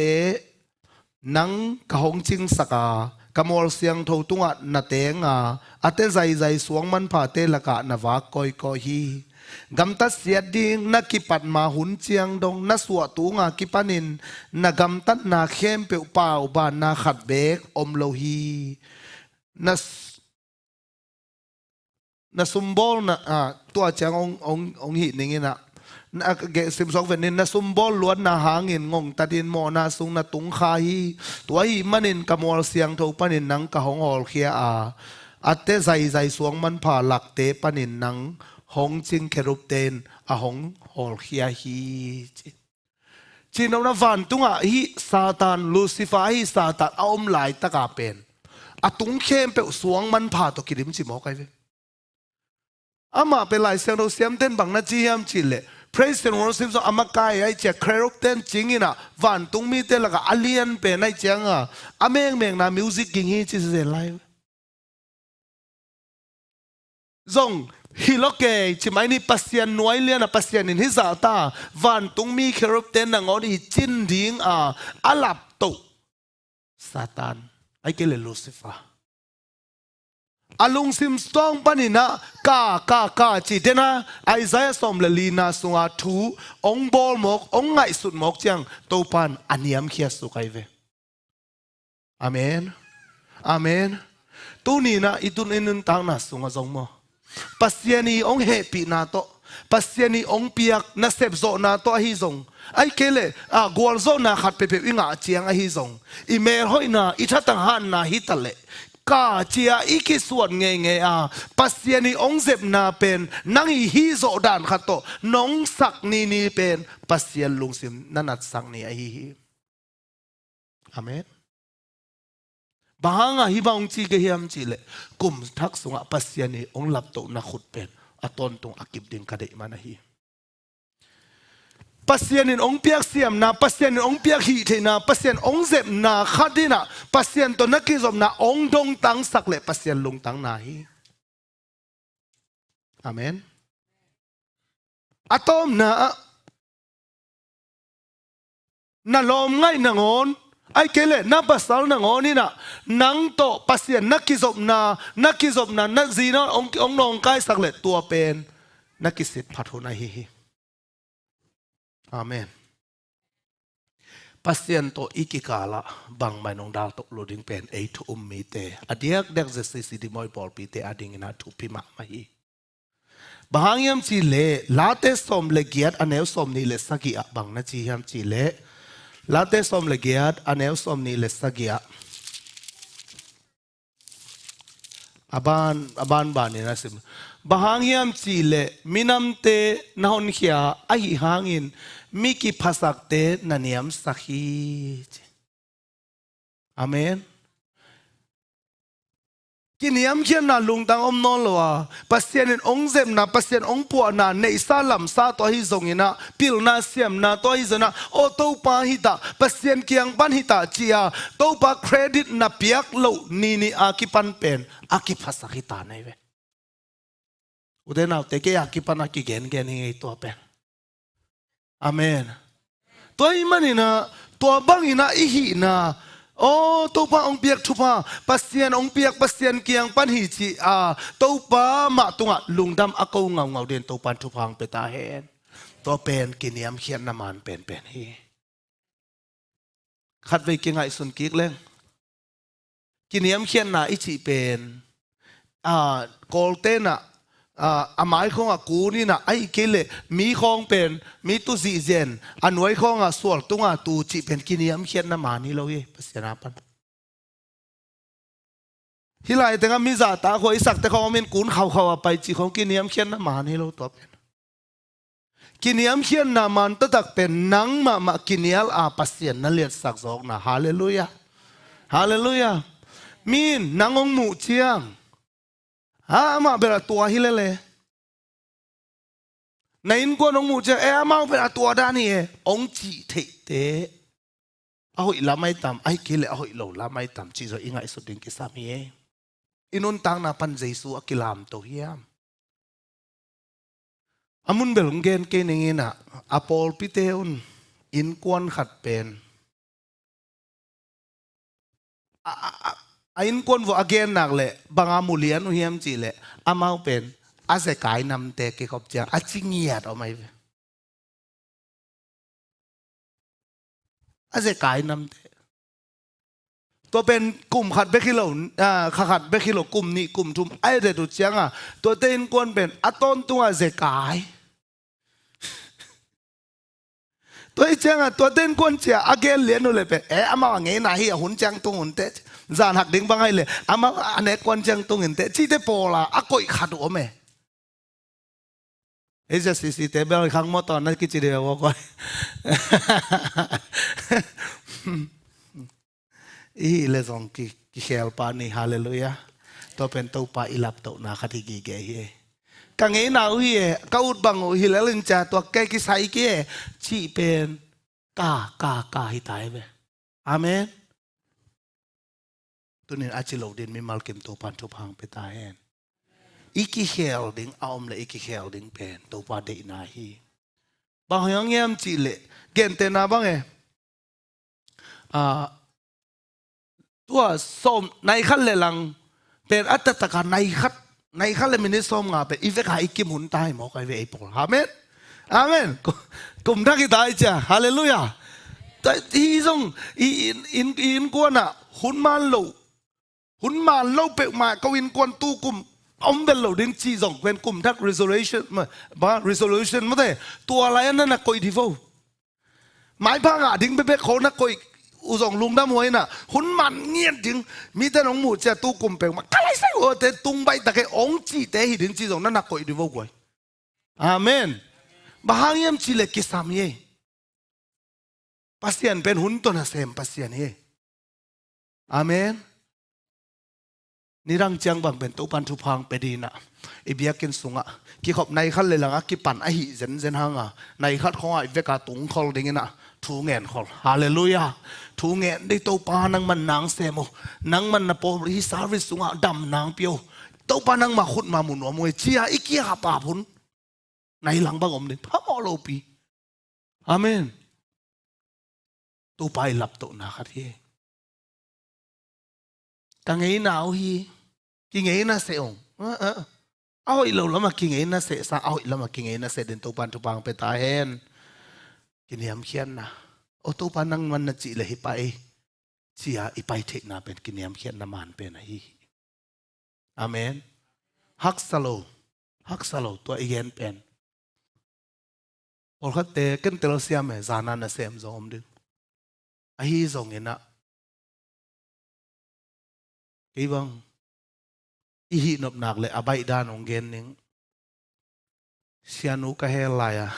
นังกะหงจิงสกากมอลเสียงทตุงะนาเตงอาเตใจสวงมันพาเตละกะนาวากกอยฮีกำตัดเสียดิ่งนักกิปัดมาหุนเจียงดงนัสวตุงากิปันินนักกำตัดนาเข้มเปวเปล่าบานนาขัดเบกอมโลฮีนัสมบอลนะตัวเจียงองหินิ่งนะนักเกสิมสองเวนินนัสมบอลล้วนนาหางินงงตัดินโมนาสุงนาตุงขาฮีตัวฮีมันินกมอลเสียงทปันินนังกะหงอลเคียอาเตใจสวงมันผ่าหลักเตปันินนังหงจิงเครุปเตนหงอลเคียฮีจีนเอาหน้าวันตุงฮีซาตานลูซิฟาฮีซาตานเอาหลายตะกาเป็นตุงเข้มเปสวงมันผ่าตัวกิริมจิมอกไอเวอามาเป็นหลายเสียงเราเสียมเต้นบังนาจียมจิเลPraise the Lord สิบสองอามาไกไอเจ้าเครปเต้นจริงอินะวันตุงมีเต้นละก็อเลียนเป็นไอเจ้าอาเมงนะมิวสิกกิ่งฮีจิเซไลฟ์ซงฮิโลเกจิไม่นี่ปัสยานน้อยเลียนปัสยานินฮิซาตาวันตุงมีเครปเต้นนะงอดีจินดิ้งอาลับตุซาตานไอเกเลลูซิฟาอาลุงซิมสตองปานินะกาจีเดนะไอซายสอมเลลีนาสุงอาทูองบอลมกองไงสุดมกจังโตปันอันยามเขียสุกไอเวอาเมนอาเมนตูนี่นะอิตุนอินุนตังนะสุงอาจงมอปัสยานีองเฮปีนาโตปัสยานีองเปียกนะเซบโซนาโตฮิซงไอเคเลกวลโซนาขัดเปอิงาเจียงไอฮิซงอิเมรหอยนาอิทัตังหันนาฮิตเลกาเจียอีกิสวดเงยปัสยานีองเจ็บนาเป็นนังฮีโซดานขัดโตน้องสักนี่เป็นปัสยาลุงซิมนันนัดสักนี่ไอฮีอาเมนบางฮิบางจีเกียมจีเลกุมทักสุงปัสยานีองหลับโตนักขุดเป็นตอนตรงอากิบดิงกระเดมานะฮีปัสยานินองเปียกเสียมนาปัสยานินองเปียกหีเทนาปัสยานองเจ็บนาขัดดินะปัสยานตัวนักกิจอมนาองดงตังสักเลปัสยานลุงตังนาฮีอาเมนอะตอมนาลมง่ายนางอนไอเกเลนับภาษานางอนี่นะนังโตปัสยานนักกิจอมนานักจีนะองนองกายสักเลตัวเป็นนักกิสิทธิ์พัฒนาฮีอาเมนปัสยันโตอีกิกาละบางไม่นองดาวตกโลดิงเป็นเอทุมมีเตอเดียกเด็กจะสิดิมอยบอลปีเตอดิงนะทุพิมามาฮีบางยามจีเลลาเตสอมเลกียดอันเอลสอมนี่เลสกิอะบางนะจียามจีเลลาเตสอมเลกียดอันเอลสอมนี่เลสกิอะอาบานบานี่นะสิบางยามจีเลมินำเตนหอนเขียไอหางอินมิกิภาษาเตนันยามสักฮีอาเมนกินยามเขียนนาลุงตังอมนอลวะปัสยานินองเซมนาปัสยานองปัวนาในซาลัมซาตัวฮิซงอินะปิลนาเซียมนาตัวฮิซนะโอโตปาฮิตาปัสยานเกียงปันฮิตาจียโตปาเครดิตนาเปียกโลนี่อากิปันเป็นอากิภาษาฮิตาในเวอุดรนาเตเกียกิปันอากิเกนให้ตัวเป็นอาเมนตัวอิมันนี่นะตัวบังอินะอิหินะโอ้ตัวป้าองเปียกทุพาปัสยานองเปียกปัสยานเกียงปันหิจีตัวป้ามาตุงะลุงดำอากงเงาเด่นตัวปันทุพังเปตาเฮนตัวเป็นกินยามเขียนน้ำมันเป็นฮีขัดไว้กินไงสุนกิกเล่งกินยามเขียนน่ะอิจิเป็นโกลเตน่ะอาหมายของกูนี่นะไอ้เกลมีของเป็นมีตุจีเจนอันไว้ของสวลตุงตูจีเป็นกินยามเขียนน้ำมันนี่เราเองภาษานาปันที่ไรแต่ก็มีจ่าตาคอยสักแต่เขาเป็นกุนเขาไปจีของกินยามเขียนน้ำมันนี่เราตัวเป็นกินยามเขียนน้ำมันตักเป็นนังมากินยาปัสยานนั่นเรียกสักสองนะฮาเลลูยาฮาเลลูยามีนังองหมูเชียงมาเป็นตัวฮิเลเลในอินกวนองมูเจมาเป็นตัวด้านนี้องจีเทเต ahoy lamay tam ay kile ahoy lo lamay tam chi zo inga isu ding ki sam hi inun tang na pan jesu akilam to hiam amun belung gen ke ningina apol piteun in kwan khat pen in kwan vo again nak le banga mulian hiam chi le amau pen ase kai nam te ke khop chang achingiat o mai ase kai nam teตัวเป็นกลุ่มขัดเบคิโลขัดเบคิโลกลุ่มนี้กลุ่มทุมไอเดตุเจียงอ่ะตัวเต้นกวนเป็นอัตนตัวเจกายตัวเจียงอ่ะตัวเต้นกวนเจียอาเกนเลียนนู่นเลยเป็นอามาว่าไงนายเฮียหุ่นจังตรงหุ่นเตะจานหักดิ้งบางไงเลยอามาอันเนกวนจังตรงหุ่นเตะที่เตโปล่ะอากอยขัดโอเมเอเจสิสิเตเบลข้างมอตอนนั้นกิจเดียวก็อีเลซองกิเขลปานีฮาเลลูยาตัวเป็นตัวปาอิลับตัวนาคติกีเกฮีกังเงินเอาฮีก้าอุดบังอุฮิเลลินจ่าตัวแกกิไซเกชีเป็นกาฮิตายเวอาเมนตัวนี้อาจจะโลดินมีมัลกิมตัวปันทุพังไปตายเองอีกิเขลดิ้งเอาเลยอีกิเขลดิ้งเป็นตัวปาเดนาฮีบางอย่างเงี้ยมจีเล่เกนเตนาบังตัวส้มในขั้นเลยลังเป็นอัตตะการในขั้นเลยมินิส้มงาเป็นอีเวกหาอีกิมุนตายหมอกไอเวไอปอลอาเมนอาเมนกลุ่มทักที่ตายจ้ะฮาเลลูยาแต่ที่ส่งอินกวนอ่ะหุ่นมันโลเปกมาก็อินกวนตู้กลุ่มอมเป็นโลดิ้งจีส่งเป็นกลุ่มทัก resolution มาแต่ตัวอะไรนั่นน่ะกอยที่ฟูหมายพังอ่ะดิ้งเป๊ะเขาน่ะกอยอุซงลุงดำมวยน่ะหุ่นมันเงียบจริงมีแต่น้องหมูจะตู้กลมเปลงมาใครใส่หัวแต่ตุงใบตะเกองจีแต่หินจีตรงนั้นนักกอยดูว่ากวยอาเมนบางอย่างจีเล็กกิสามเย่ปัสยันเป็นหุ่นตัวน่ะเซมปัสยันเย่อาเมนนี่รังจังบางเป็นตัวปันทุพังไปดีน่ะอีเบียกินสุงอ่ะกี่ขอบในขั้นเลยหลังอ่ะกี่ปั่นไอหิเซนหางอ่ะในขั้นของไอเวกาตุงคอลดิ่งน่ะทูเงินขอฮาเลลูยาทูเงินได้ตัวปานังมันนางเซมนังมันน่ะพอริสาริสุงะดำนางเปียวตัวปานังมาขุดมาหมุนหัวมวยเชียอีกี้หาป่าพุนในหลังบังอมเนี่ยพระมอโลปีอาเมนตัวไปหลับตัวนาคดีกังเงินหนาวฮีกิงเงินน่ะเสียงเอาอีหล่ามากิงเงินน่ะเสียซะเอาอีหล่ามากิงเงินน่ะเสียเดินตัวปันทุปังไปตายเห็นกินยำเขียนนะโอตัวปานังมันน่ะจีเลยไปเสียอีไปเทน่ะเป็นกินยำเขียนน้ำมันเป็นอะไรอาเมนฮักสโลตัวอีเกนเป็นพอเขาเตะกันเตลเซียมจานานะเซมซอมดึงไอ้ฮีซงเงินนะกี่บังอีฮีนบหนักเลยอาใบดานองเกนนึงเสียนุกะเฮลายะ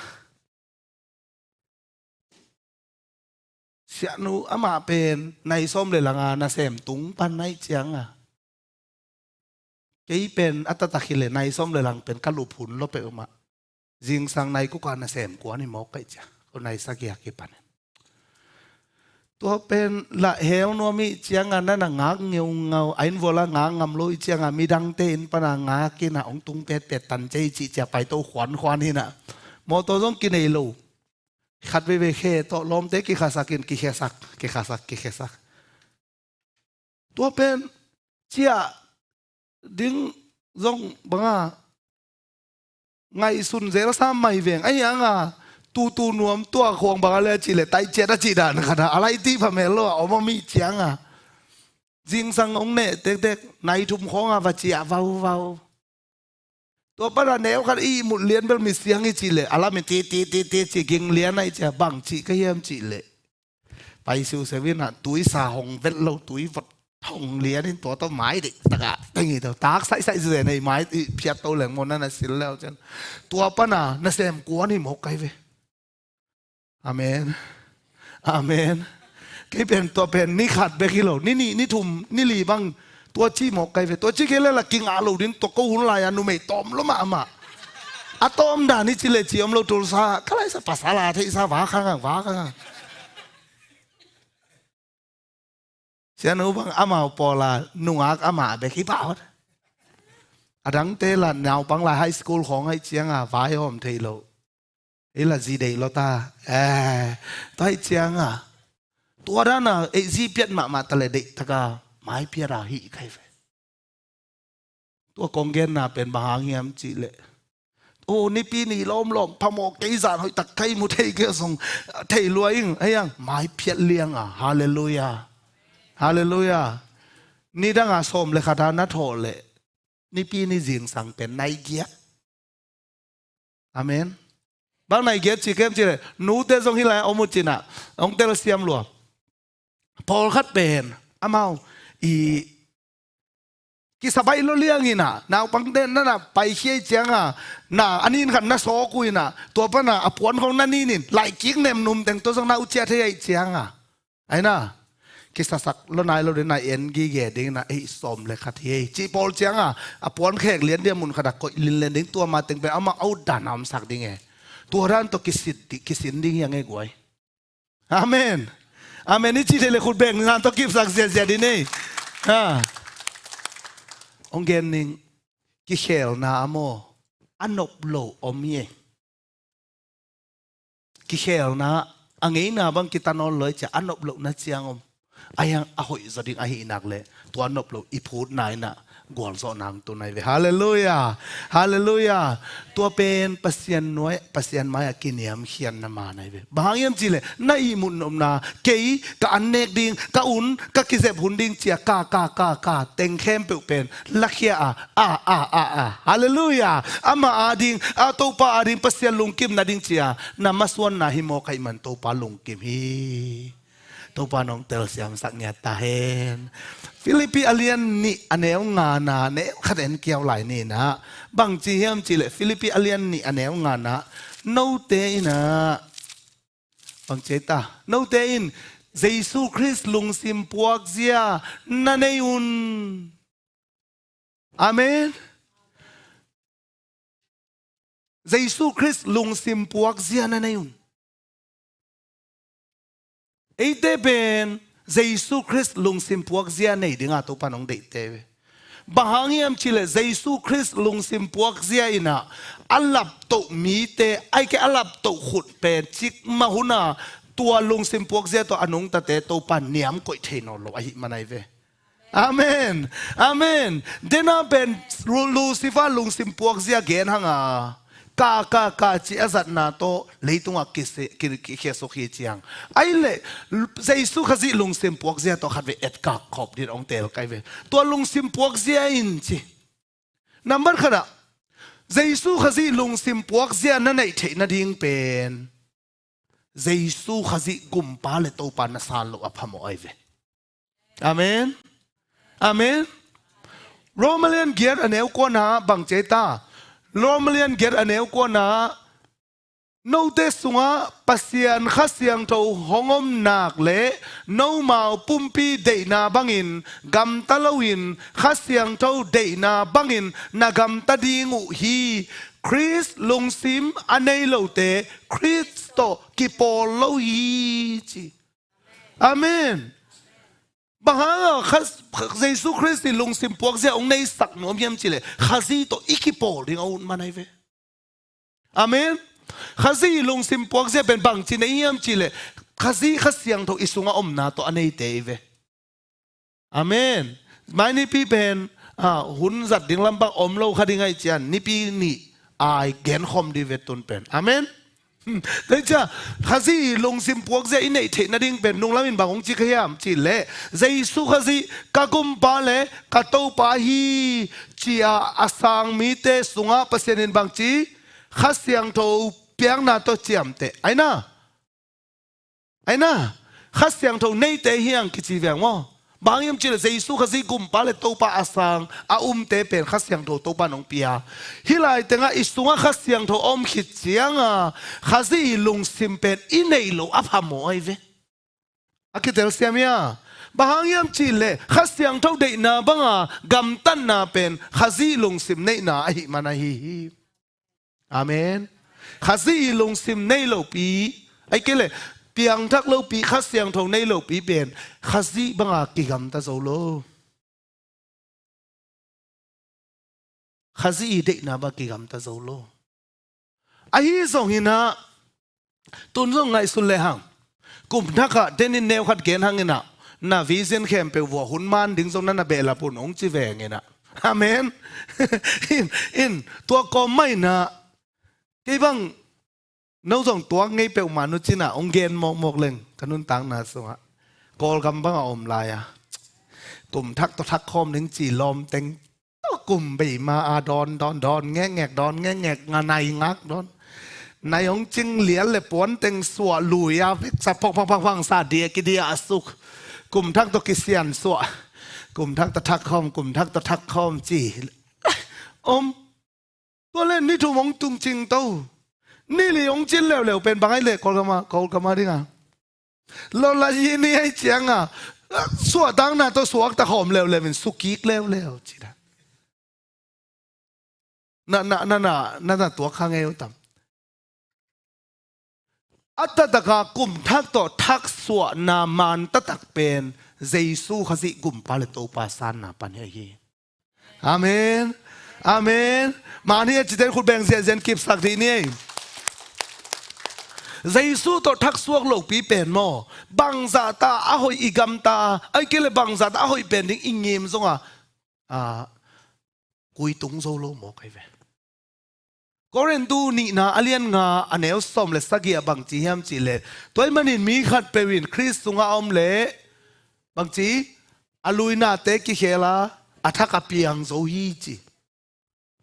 เสียนูอามาเป็นในส้มเลยละงานนะเสมตุงปันในเจียงอ่ะกี่เป็นอัตตะคิเลในส้มเลยลังเป็นกะลุผุนลบไปออกมาจิงสังในกุกานะเสมกว่านี่หมอกไปจ้ะคนในสักอยากกี่ปันตัวเป็นละเฮลนัวมีเจียงอันนั้นงาเงาไอ้นวลางางำลุยเจียงอ่ะมีดังเต้นปนางากินอ่ะองตุงเป็ดตันใจจีจะไปโตขวัญนี่น่ะมอตัวต้องกินไอ้ลูขัดไปเวเคโตลมเตกิขาสักินกิเคสักตัวเป็นเจียดึงซงบังอ่ะไงสุนเซลซ้ำไม่เวียงไอ้ยังอ่ะตูนวมตัวควงบังอะไรจีเลยไตเจ็ดจีดานขนาดอะไรที่พะเมลโลเอามามีเจียงอ่ะจิงสังองเน่เด็กในทุ่มของอ่ะว่าเจียเวาตัวปราแนวกันอีหมุดเลี้ยนเป็นมีเสียงอีจีเลยอะไรมันตีจีกิงเลี้ยนไอเจ้าบังจีก็เยี่ยมจีเลยไปซิวเซวินอ่ะตุยสาหงเวทเราตุยวัดทองเลี้ยนนี่ตัวต้นไม้ดิตะกะตั้งอย่างเดียวตากใส่เสือในไม้เพียรโตเหลืองมนนั่นน่ะสิแล้วจันตัวปน่ะน่ะเสมกัวนี่หมกไกเวอาเมนกี่เป็นตัวเป็นนี่ขัดเบกิโลนี่ทุ่มนี่ลีบังตัวชี้หมอกไก่เวตัวชี้เคล่ละกิงอาลูดินตัวกูหุ่นลายอนุเมตอมล้มอะอะตอมด่านี่จิเลจิอมเราตัวซาใครสัภาษาลาที่ซาว่าข้าง Siya no bang amaw pola nungak ama be kipaot. Adang te la naw pang la high school ของให้เจียงอ่ะไว้หอมเทโลเอละจีเดโลตาต้อยเจียงอ่ะตัวนั้นอ่ะไอจีเปียดมาตะเลเดตะกาไม้เปียราหิใครเฟตัวกองเกนน่ะเป็นบางเงียมจีเลโอ้นี่ปีนี้ล้อมพมอกกีสานหอยตักไข่มุเทเกส่งเทรวยอิงไอ้ยังไม้เปียดเลี้ยงอ่ะฮาเลลูยาฮาเลลูยานี่ดังอาสมเลยคาถานัทโถเลยนี่ปีนี้จิงสังเป็นนายเกียอาเมนบางนายเกียจีเกมจีเลยนูเตส่งที่ไรอมุจินะองเตลเซียมหลวงพอลคัดเป็นอาเมาอีกิสบายโลเลียงอีน่ะนาวปังเด่นนั่นน่ะไปเชี่ยเจียงอ่ะน่ะอันนี้ขันน่ะโซกุยน่ะตัวปะน่ะอภวนของนั่นนี่นี่ไหลกิ้งเนมนุ่มแต่งตัวสังนาอุเชียเทียเจียงอ่ะไอ้น่ะกิสสักโลนายโลเดนายเอ็นกีเกดิ้งน่ะไอ้สมเลยคัดเฮียจีปอลเจียงอ่ะอภวนแขกเลี้ยนเดียมุนขดักก็ลินเลนดิ้งตัวมาแต่งไปเอามาเอาด่านน้ำสักดิ้งไงตัวด้านตัวกิสินดิ้งยังไงกวยอาเมนอาเมนนี่จีเทเลคุณเบ่งงานตัวกิฟสักเสียดินี่องเกนนิงกิเชลนาโมอันนบโลอมเยกิเชลนาอังเงินาบังกิตานอลเลยจะอันนบโลนัดเชียงอมอายังอหอยจะดิ้งอาหินักเลยตัวอันนบโลอีพูดนายน่ะกวนโซนางตัวไหนเวฮาเลลูยาฮาเลลูยาตัวเป็นปัสยานน้อยปัสยานมายกินยามเขียนนามาไหนเวบางยามจีเลยนายมุนอมนาเกยกะอันเนกดิ้งกะอุ่นกะกิเซบหุ่นดิ้งเจียกาเต็งเข้มเปเป็นลักเขียฮาเลลูยาอามาอาดิ้งอาโตปาอาดิ้งปัสยานลุงกิมนาดิ้งเจียนามาส่วนนาฮิโมไคมันโตปาลุงกิมฮีโตปานองเตลเสียมสักเงียตาเฮนฟิลิปปีอาเลียนนี่อันเนวงานาเนวขัดเอ็นเกี่ยวไหลนี่นะบางจีเฮียมจีเลฟิลิปปีอาเลียนนี่อันเนวงานะโนเตอินะบางเจตาโนเตอินเยซูคริสต์ลุงซิมปวกเซียนันเอยุนอาเมนเยซูคริสต์ลุงซิมปวกเซียนันเอยุนไอเตเป็นเยซูคริสต์ลุงซิมพวกเซียในดิ่งอาตุปานองเดเตวบางยามชิเลเยซูคริสต์ลุงซิมพวกเซียอินะอัลลับโตมีเตไอแกอัลลับโตขุดเป็นจิกมาหุนาตัวลุงซิมพวกเซียตัวอนุงตะเตโตปานเนียมก่อยเทนอโลไอมาไนเวอาเมนอาเมนเดน่าเป็นลูซิฟาลุงซิมพวกเซียเกนฮังอากาจีอาจัดนาโตเลยตุงอักกิเสสุขีจียงไอเล่เยซูขจิลุงซิมพวกเสียตัวขัดเวเอ็ดกากขอบดินองเตลไกเวตัวลุงซิมพวกเสียอินจีนับมันขนาดเยซูขจิลุงซิมพวกเสียนั่นไอเทนดิ่งเป็นเยซูขจิกุมปาเลโตปานาซาโลอพามไอเวอาเมนอาเมนโรมาเลียนเกียร์อันเอวกวนหาบังเจตาโรมาเลียนเกตอันเอวกว่านะโนเตสุงะปัสยานขัสยังโตหงอมนักเละโนมาปุ่มปีเดนาบังอินกัมตะลวินขัสยังโตเดนาบังอินนากัมตะดิงูฮีคริสลงซิมอันเอโลเตคริสโตกิโปโลฮีจีอาเมนบางครั้งเยซูคริสต์ลงสิมพวกเสียองในสักหน่อมยมจิเลข้าซีโตอิกิโปลิงเอามาในเวอาเมนข้าซีลงสิมพวกเสียเป็นบางจิในยมจิเลข้าซีข้าเสียงโตอิสุงอมนาโตอันในเตเวอาเมนไม่นี่พี่เป็นหุ่นจัดดิ่งลำบากอมโลข้าดิ่งไอเจียนนี่พี่นี่ไอเกนคอมดีเวตุนเป็นอาเมนแต่จ้าข้าซีลงสิมพวกเสียอินในเทนดิ่งเป็นนุ่งลามินบางองจิขยามจิเลเยซูข้าซีกะกุมปาเลกะโตปาฮีจีอาอาสังมีเตสุงะเปเซนินบางจีข้าเสียงโตเปียงนาโตเจียมเตไอน่าข้าเสียงโตในเตเฮียงกิจิเวียงวะบางยามจิเลเยซูข้าซีกุมปาเลโตปาอาสังอาเตเป็นข้าเสียงโตปานองเปียฮิไลเตงะอิสุงะข้าเสียงโตอมขิดเจียงข้าซีลงซิมเป็นอินเนโลอัพฮามอยเวอากิเตลเซียมียบางยามจิเลข้าเสียงโตเดนาบังกัมตันนาเป็นข้าซีลงซิมเนนาอหิมานาฮีอาเมนข้าซีลงซิมเนโลปีไอเกเล เปียงทักโลปีขัดเสียงทงในโลปีเป็นขัดซีบังอากิกำตาโซโลขัดซีเด็กนาบากิกำตาโซโลไอ้ส่งหินะตุนส่งไงสุดเลยหังกลุ่มนักเดนินแนวขัดเกณฑ์หังเงินะน่าวิเศษเข้มเปวัวหุ่นมันดึงส่งนั้นน่ะเบลาปุ่นองจีแวงเงินะอาเมนอินตัวก็ไม่นะกี่บังน้องส่งตัวไงเปลมานุจินะองเกณฑ์มกเล็งขนุนตังนาสงะกอลกำบังอมลายอะกลุ่มทักตัวทักคอมหนึ่งจีลมเต็งกลุ่มไปมาอาดอนแงกดอนแงกงานในงักดอนในองจิงเหลียนเลยปวนเต็งสัวลุยอาสับพังซาเดียกิเดียสุกกลุ่มทักตัวกิเซียนสัวกลุ่มทักตะทักคอมกลุ่มทักตะทักคอมจีตัวเล่นนี่ถูกมองตุงจริงเต้านี่เลยองจินเร็วเป็นบางไอ้เล็กกอลกามาดิงะเราละยีนี่ให้เจียงอ่ะสัวดังน่ะตัวสัวตะหอมเร็วเป็นสุกิกเร็วจีนะนั่นตัวข้างเอวต่ำอัตตะกากลุ่มทักต่อทักสวนามันตะตักเป็นเยซูขสิกลุ่มปาเลโตปาสานนาปันเฮียอาเมนอาเมนมาเนี่ยจิตใจคุณแบ่งเสียเซนกิบสักทีนี่เยซูต่อทักสวกโลกปีเป็นมอบังซาตาอาหอยอีกัมตาไอ้เกลบังซาตาอาหอยเป็นดิ้งอิงเงียมซงกุยตุงโซโลโมกไอเวก็เรนดูนี่นะอเลียนงาอันเอลสมเลสกี้บางจีเฮียมจีเลตัวมันนินมีขัดเปวินคริสตุงอาอมเลบางจีอลุยนาเตกิเคลาอัฐกะเปียงโซฮีจี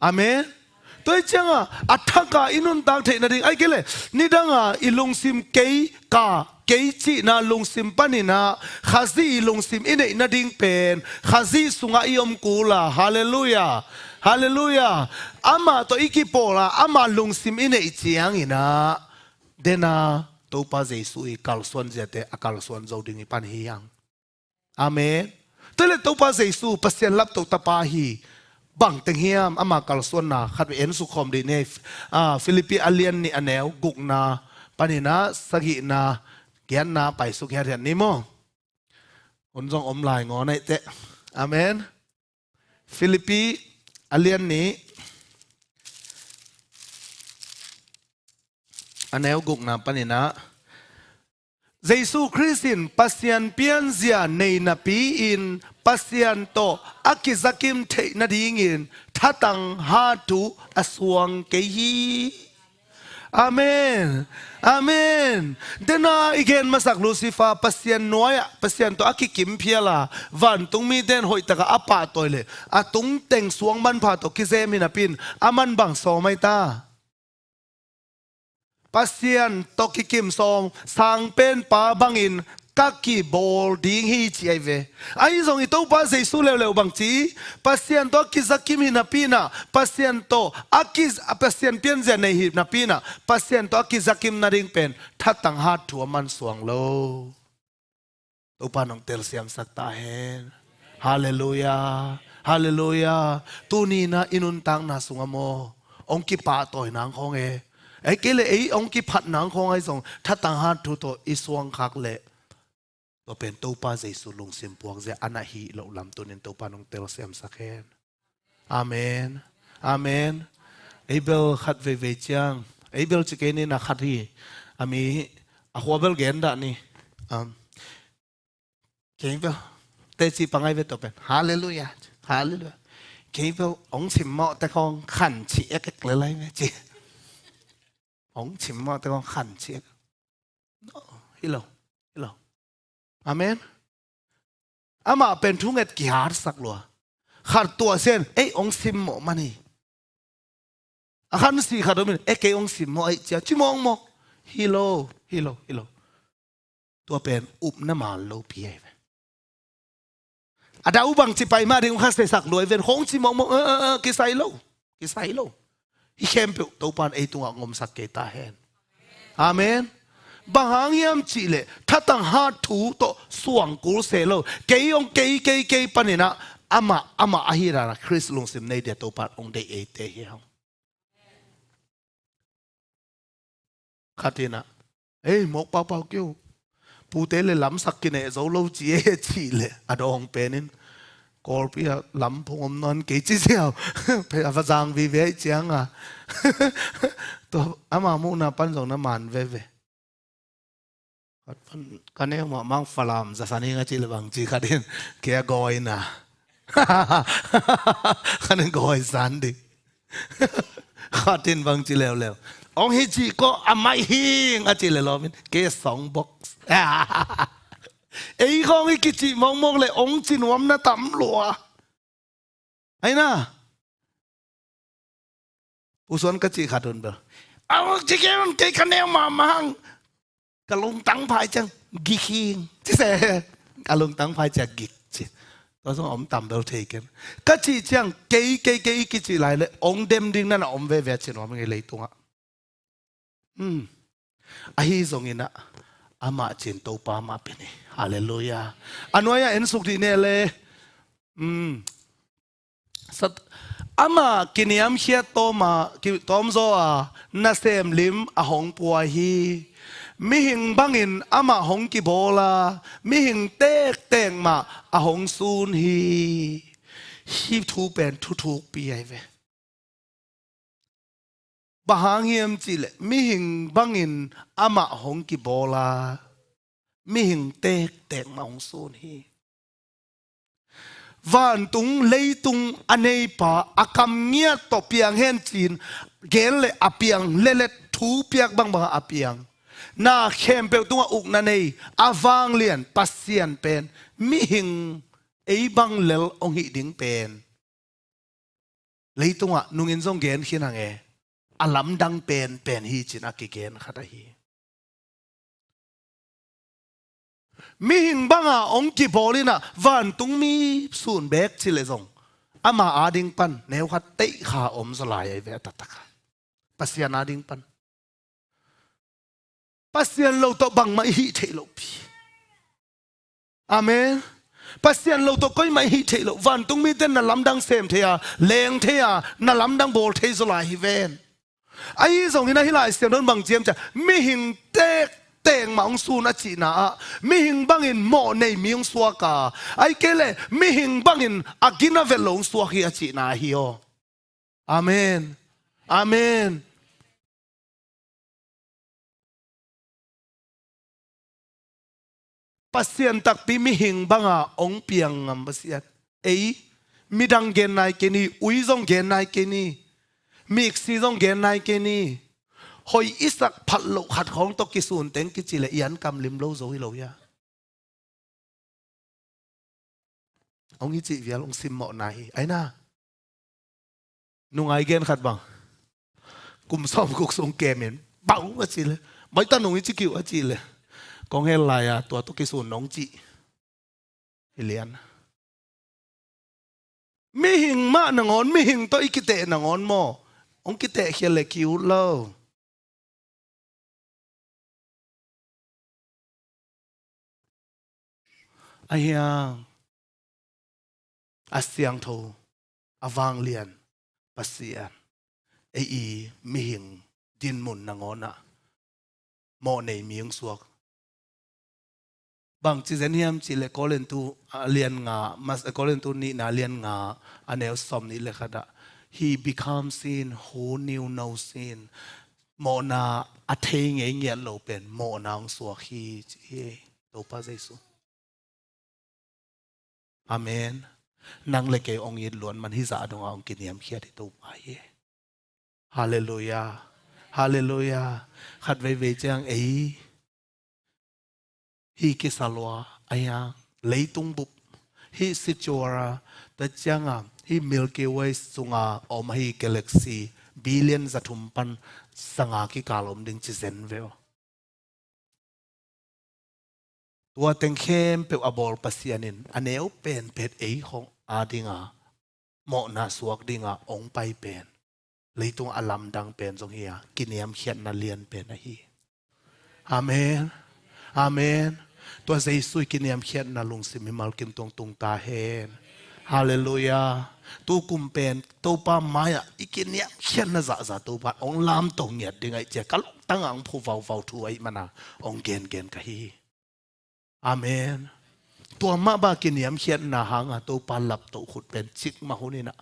อาเมนตัวเจ้าอัฐกะอินุนตังเทนดิ่งไอ้เกลนี่ดังอิลงซิมเกย์กาเกย์จีนาลงซิมปันินาข้าซีลงซิมอินเนดิ่งเป็นข้าซีสุงอาอิอมกูลาฮาเลลูยาฮาเลลูยาอามาตัวอีกิโปละอามาลงซิมอินเนอิจียงอินะเดน่าตัวป้าเจสุอีกัลส่วนเจเตอกัลส่วนโจดิ่งปันฮียังอาเมนตัวเล็กตัวป้าเจสุปัสเซียนรับตัวตาปาฮีบังเตงเฮียมอามากัลส่วนนาขัดเอ็นสุขอมดีเนฟฟิลิปปีอาเลียนนี่อันเนวกุกนาปันฮีนาสกินาเกียนนาไปสุขเฮียนนี่มั้งคนจงอมลายงอในเตอาเมนฟิลิปปีอาเลียนนี้อันเนวกุกนาปันฮีนาเยซูคริสต์ปัสยันเปียนเสียในนปีอินปัสยันโตอากิซักิมเทนดิ่งอินทัตังฮาตุอสวงเกฮีอาเมนอาเมนเดน่าอีกเห็นมาสักลูซิฟาปัสยันน้อยปัสยันโตอากิกิมเพียลาวันตุงมีเดนหอยตะกะอาปาตัวเลยอาตุงเต็งสวงบันพาโตกิเซมินาปินอามันบังโซไม่ตาปัสยันตกิกิมซองสังเป็นปาบังอินกักกีบอลดิ้งฮีจีไอเวไอ้ส่งอีตัวปัสยันสู้เร็วๆบังจีปัสยันตกิซักิมินาปีน่ะปัสยันโตอากิปัสยันเปียนเจในหีบนาปีน่ะปัสยันโตอากิซักิมนาดิ่งเป็นทัดตังฮัดถัวมันสวงโลตัวปานองเตลเซียมสักตาเฮนฮาเลลูยาฮาเลลูยาตัวนี้นะอินุนตังนาสุงโมองกิปาต่อยนางของไอ้เกลไอ้องค์กิพัดหนังของไอ้ส่งถ้าต่างหากทุตัวอิสวงคักเละตัวเป็นตัวป้าเจสุลงเสียมพวงเจอนาฮีเราลำตัวนี้ตัวป้าน้องเตลเสียมสักแค่อาเมนอาเมนไอ้เบลขัดเวจังไอ้เบลจะเกนี่นะขัดที่อามีอาหัวเบลเกนด่านี่เก่งเปล่าเตจิปังไอ้เวตัวเป็นฮาเลลูยาฮาเลลูยาเก่งเปล่าองค์สิมเหมาะแต่ของขันชีเอ็กเลยไรไหมจีองชิมมาแต่ว่าขันเชียฮิโลอาเมนอามาเป็นทุ่งเอ็ดกี่ฮาร์สักลัวขัดตัวเส้นองชิมโมมันนี่ขันสีขัดตัวมันเกองชิมโมเจ้าชิมองโมฮิโลตัวเป็นอุบน้ำมันโลพีไออาดาอุบังจิไปมาดึงขัดเสสักลัวเป็นของชิมองโมกิไซโลฮิเข้มเปตัวปานตัวงมสักเกตาเฮนอาเมนบางหางยามจีเลถ้าตั้งหาถูโตสวงกูเซโลเกยองเกยปานินะอามาอาฮิรานะคริสลงสิมในเดตัวปานองเดเอเตเฮงคาตินะ ê một bao kêu pu tế le lắm sắc kinh này dấu lâu chỉ le à đó ông penin call bia lắm phong non kỹ chỉ sao phải phát giang vì vậy chăng à tôi ama mu na pan dòng na man về cái này mà mang phàm làm ra sanh ngay chỉ là bằng chỉ cái điện kia gọi na cái này gọi sanh đi cái điện bằng chỉ lèo ông hi chỉ có amai hi ngay chỉ là lo mình kia song box ấy không cái chỉ mong lại ông chỉ nuông na tắm lúa ấy na usuan cái chỉ khát hơn bờ ông chỉ cái này mà mang cái lông tăng phải chăng giking chứ sao cái lông tăng phải chăng gig chứ tôi nói ông tắm đâu thấy cái chỉ chăng cái chỉ lạiเลยông đem điนั่นông về chỉ nói mình lấy tung á ai giống như na ama chen to pa ma pe ne hallelujah anoya en suk di ne le sat ama kiniam hia to ma ki tom zo a na sem lim a hong pua hi mi hing bangin ama hong ki bola mi hing teng ma a hong sun hi thu pen thu pi ai ve bahang hiam chi le mi hing bangin ama hong ki bola mi hing tek ma hong sun hi van tung lei tung anei pa akam nia to piang hen chin gen le apiang le thu piak bang apiang na khem pe tung uk na nei awang lian pasian pen mi hing ei bang lel ong hi ding pen lei tung a nungin zong gen khinang e alam dang pen hi chin akigen khata hi mi hing banga ong ki bolina van tung mi sun bek chile zong ama ading pan neu khat tei kha om zalai ai ve tataka pasian ading pan pasian lo to bang mai hi thelo pi amen pasian lo to koi mai hi thelo van tung mi ten na lam dang sem thea leng thea na lam dang bol thei zalai hi ven ai zong ina hi lai sem don bang jem cha mi hing tek teng ma ong su na chi na mi hing bangin mo nei miung suwa ka ai kele mi hing bangin agina velong suwa hi a chi na hi o amen amen pasien tak pi mi hing banga ong piang ngam pasiat ei mi dang gen nai ke ni ui zong gen nai ke ni mix si zong gen nai ke ni hoi isak phat lo khat khong to ki sun teng ki chile yan kam lim lo zo hi lo ya ông ấy chị vial ông sim mọ này ấy na nung ai gen khat bang kum som kuk song kemen bau a chile mai ta nung chi kiu a chile con nghe lại à tua to ki sun nong chi Elian mi hing ma na ngon mi hing to ikite na ngon mo ông kite khele kiu lo ai asiang tho awang lian pasian ei mi hing din mun na ngona mo nei mieng suak bang chi zen hiam chi le kolen tu lian nga mas kolen tu ni na lian nga anel som ni le khada he becomes sin who knew no sin mo na athei nge nge lo pen mo na ong suak hi to pa jesu amen nang le ke ong yin luan man hi za dong ong kiniam khia ti to pa ye hallelujah hallelujah khat ve ve chang ei hi ki salwa aya leitung bup hi sichora ta changa hi milky way sunga om hi galaxy billion zathum pan sanga ki kalom ding chi zen veo tua teng khem pe abol pasianin aneu pen pet ei khong adinga mo na suak dinga ong pai pen leitung alam dang pen jong hia kiniam khian na lian pen a hi amen amen tua jesu kiniam khian na lung sim mal kim tong tung ta hen ฮาเลลูยาตูกุมเป็นตูปามายะอีกินเนี่ยเขียนนะจะตูปาองลามตรงเนี่ยดึงไอเจ้าก็ตั้งอังผู้เฝ้าถวยมันนะองเกณฑ์กะฮีอาเมนตัวมาบากินเนี่ยเขียนนะหางตูปาหลับตูขุดเป็นชิกมาหุนี่นะ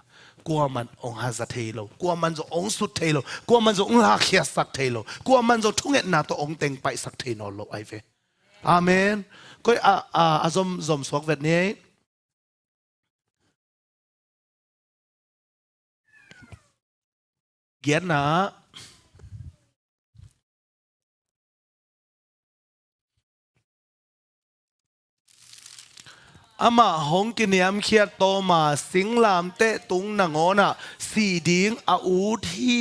กลัวมันองฮาซาเทโลกลัวมันจะองสุดเทโลกลัวมันจะองลาเขียสักเทโลกลัวมันจะทุ่งเอ็ดนาตัวองเต็งไปสักเทนอโลไอเฟอาเมนก็ซอมสวกเวทนี้เกียรนะอามาหงกินยามเขียดโตมาสิงลามเตะตุงนางอนะสีดิ้งอาอูที